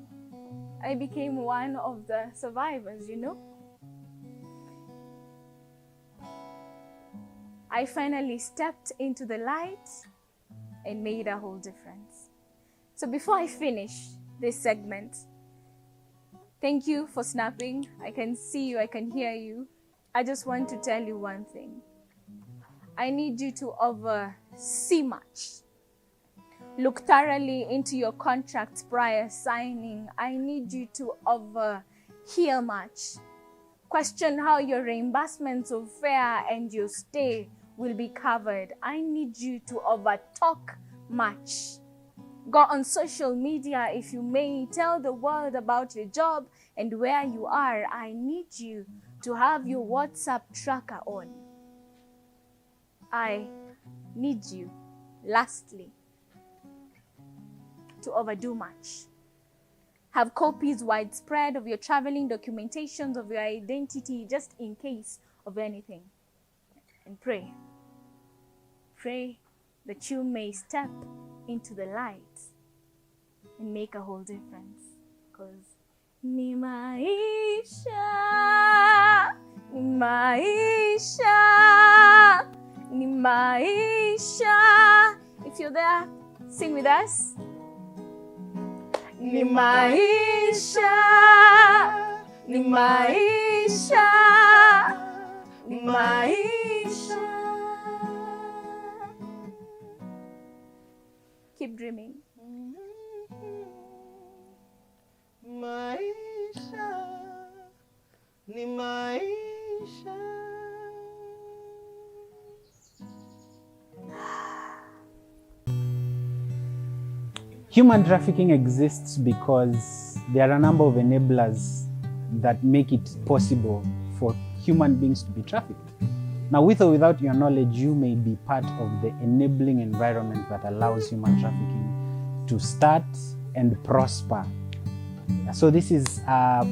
I became one of the survivors, you know? I finally stepped into the light and made a whole difference. So before I finish this segment, thank you for snapping. I can see you, I can hear you. I just want to tell you one thing. I need you to oversee much. Look thoroughly into your contracts prior signing. I need you to overhear much. Question how your reimbursements of fare and your stay will be covered. I need you to overtalk much. Go on social media if you may. Tell the world about your job and where you are. I need you to have your WhatsApp tracker on. I need you, lastly, to overdo much. Have copies widespread of your traveling documentations of your identity just in case of anything. And pray. Pray that you may step into the light and make a whole difference. Because ni maisha, ni maisha, ni maisha. If you're there, sing with us. Ni maisha, ni maisha, ni maisha. Keep dreaming. Maisha, ni maisha. Human trafficking exists because there are a number of enablers that make it possible for human beings to be trafficked. Now, with or without your knowledge, you may be part of the enabling environment that allows human trafficking to start and prosper. So this is a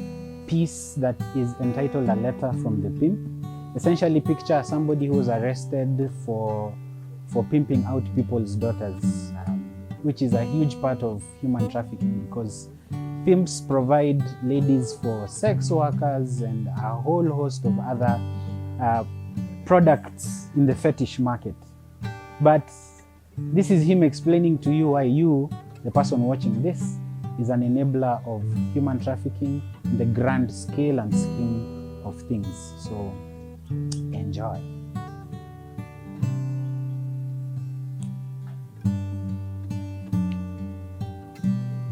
piece that is entitled A Letter from the Pimp. Essentially, picture somebody who was arrested for pimping out people's daughters, which is a huge part of human trafficking, because pimps provide ladies for sex workers and a whole host of other products in the fetish market. But this is him explaining to you why you, the person watching this, is an enabler of human trafficking in the grand scale and scheme of things. So enjoy.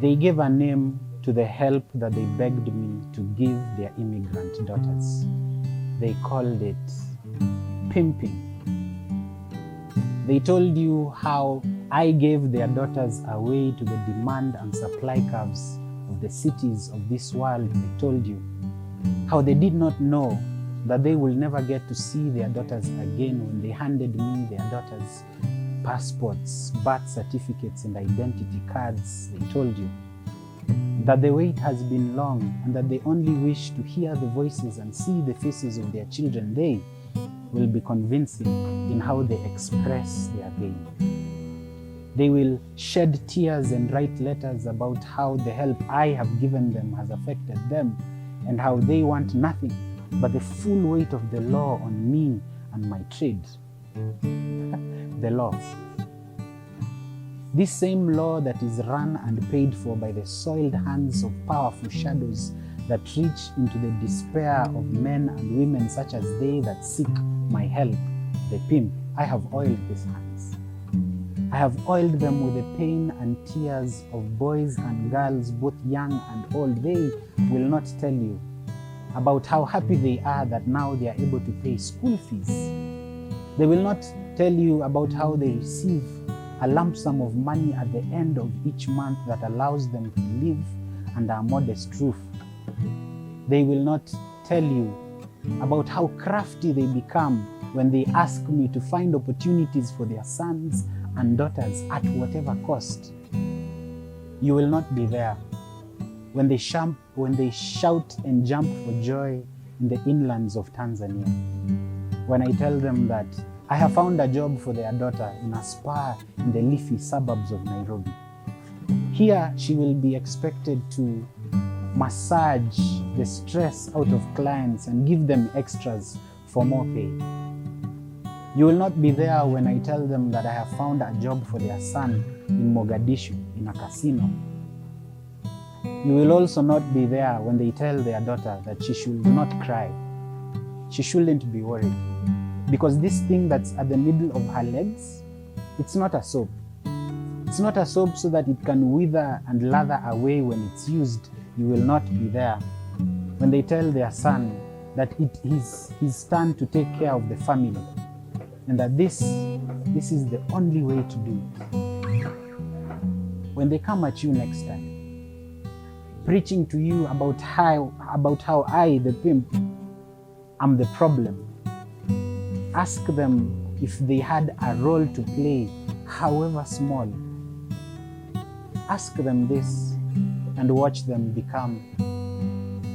They gave a name to the help that they begged me to give their immigrant daughters. They called it pimping. They told you how I gave their daughters away to the demand and supply curves of the cities of this world. They told you how they did not know that they will never get to see their daughters again when they handed me their daughters' passports, birth certificates, and identity cards. They told you that the wait has been long and that they only wish to hear the voices and see the faces of their children. They will be convincing in how they express their pain. They will shed tears and write letters about how the help I have given them has affected them and how they want nothing but the full weight of the law on me and my trade. The law. This same law that is run and paid for by the soiled hands of powerful shadows that reach into the despair of men and women such as they that seek my help, the pimp. I have oiled these hands. I have oiled them with the pain and tears of boys and girls, both young and old. They will not tell you about how happy they are that now they are able to pay school fees. They will not tell you about how they receive a lump sum of money at the end of each month that allows them to live under a modest roof. They will not tell you about how crafty they become when they ask me to find opportunities for their sons and daughters at whatever cost. You will not be there when they shout and jump for joy in the inlands of Tanzania. When I tell them that I have found a job for their daughter in a spa in the leafy suburbs of Nairobi. Here, she will be expected to massage the stress out of clients and give them extras for more pay. You will not be there when I tell them that I have found a job for their son in Mogadishu, in a casino. You will also not be there when they tell their daughter that she should not cry. She shouldn't be worried. Because this thing that's at the middle of her legs, it's not a soap. It's not a soap so that it can wither and lather away when it's used. You will not be there when they tell their son that it is his turn to take care of the family and that this is the only way to do it. When they come at you next time, preaching to you about how I, the pimp, am the problem, ask them if they had a role to play, however small. Ask them this and watch them become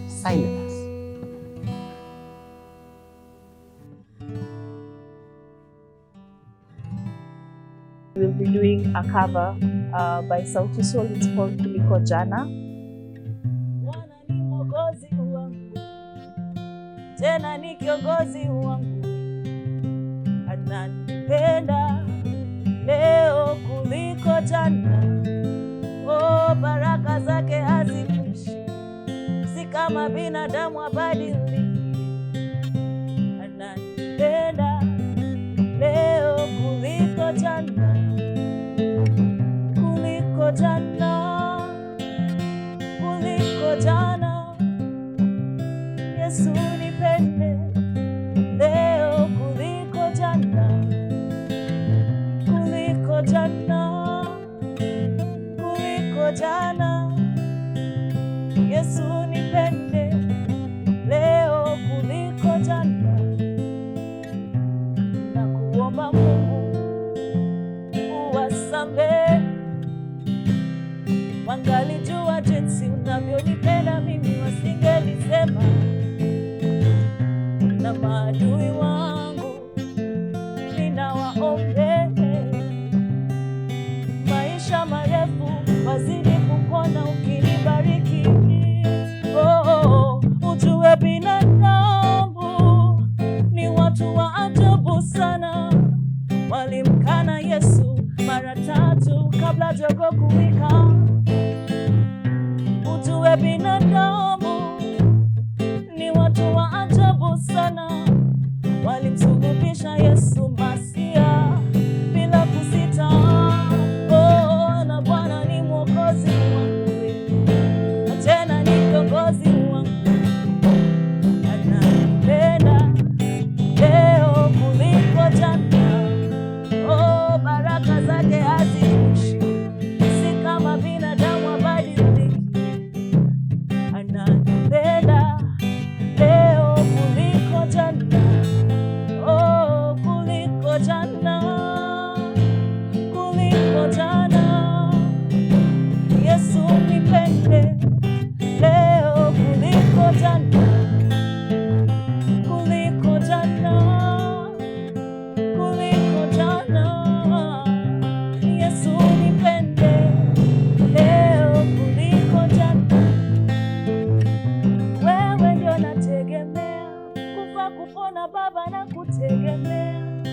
silent. We'll be doing a cover by Sauti Sol. It's called Kuliko Jana. Bwana ni mwokozi wangu, tena ni kiongozi wangu, ananipenda leo kuliko jana. Oh, baraka zake hazikwishi, si kama binadamu abadiliki. Ananipenda leo kuliko jana, kuliko jana, kuliko jana. Yesu nipende leo kuliko jana, kuliko jana, kuliko jana. Yesu nipende leo kuliko jana. Na kuomba Mungu uwasamehe, wangalijua jinsi unavyonipenda mimi wasingelisema. binadamu ni watu wa ajabu sana, walimkana Yesu mara 3 kabla jogoo kuwika. Ujue binadamu ni watu wa ajabu sana, walimsulubisha Yesu Masia bila kusita. Oh, na Bwana ni mwokozi wangu, na tena ni kiongozi wangu, ananipenda leo kuliko jana. Oh, baraka zake haziishi, si kama binadamu abadiliki. Ananipenda leo kuliko jana. Oh, kuliko jana, kuliko jana. Yesu nipende leo kuliko jana, kuliko jana, kuliko jana. Yesu nipende leo kuliko jana. Wewe ndio nategemea, kufa kupona Baba na kutegemea,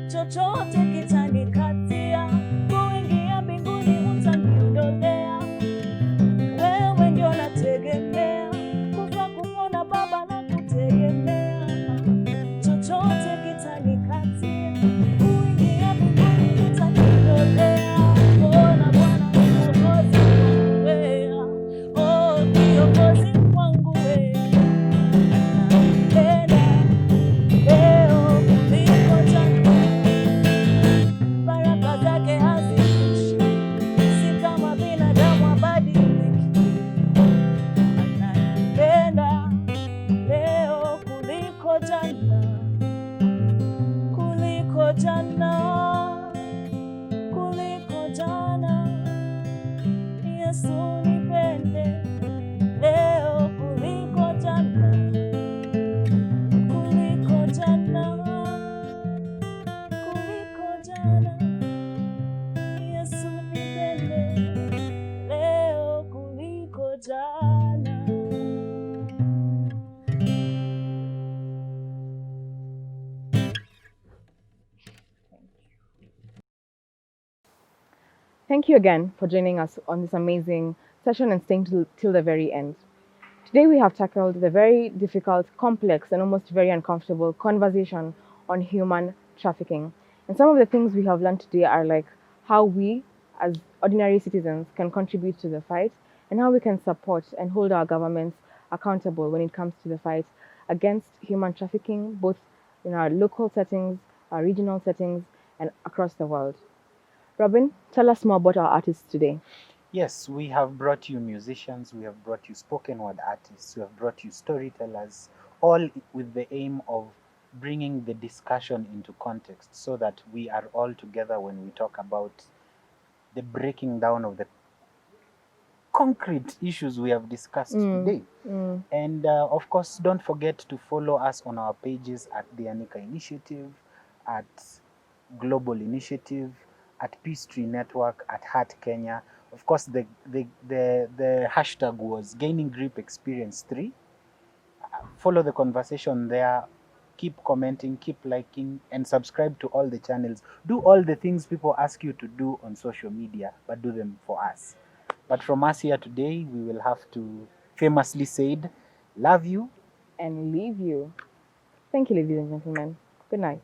chochote kitanikatia, kuingia mbinguni utaniondolea. Wewe ndio nategemea, kufa kupona Baba na kutegemea, chochote kitanikatia, kuingia mbinguni utaniondolea. Ona Bwana ni mwokozi wangu wewe, oh kiongozi wangu wewe, ananipenda leo kuliko jana. Baraka zake haziishi, si kama binadamu abadiliki. Ananipenda leo kuliko jana, kuliko jana, kuliko jana. Yesu nipende leo kuliko jana, kuliko jana, kuliko jana. Yesu nipende leo kuliko jana. Thank you again for joining us on this amazing session and staying till the very end. Today we have tackled the very difficult, complex, and almost very uncomfortable conversation on human trafficking. And some of the things we have learned today are like how we, as ordinary citizens, can contribute to the fight, and how we can support and hold our governments accountable when it comes to the fight against human trafficking, both in our local settings, our regional settings, and across the world. Robin, tell us more about our artists today. Yes, we have brought you musicians, we have brought you spoken word artists, we have brought you storytellers, all with the aim of bringing the discussion into context so that we are all together when we talk about the breaking down of the concrete issues we have discussed today. And of course, don't forget to follow us on our pages at the Anika Initiative, at Global Initiative, at Peace Tree Network, at Heart Kenya. Of course, the hashtag was Gaining Grip Experience 3. Follow the conversation there. Keep commenting, keep liking, and subscribe to all the channels. Do all the things people ask you to do on social media, but do them for us. But from us here today, we will have to famously say, love you and leave you. Thank you, ladies and gentlemen. Good night.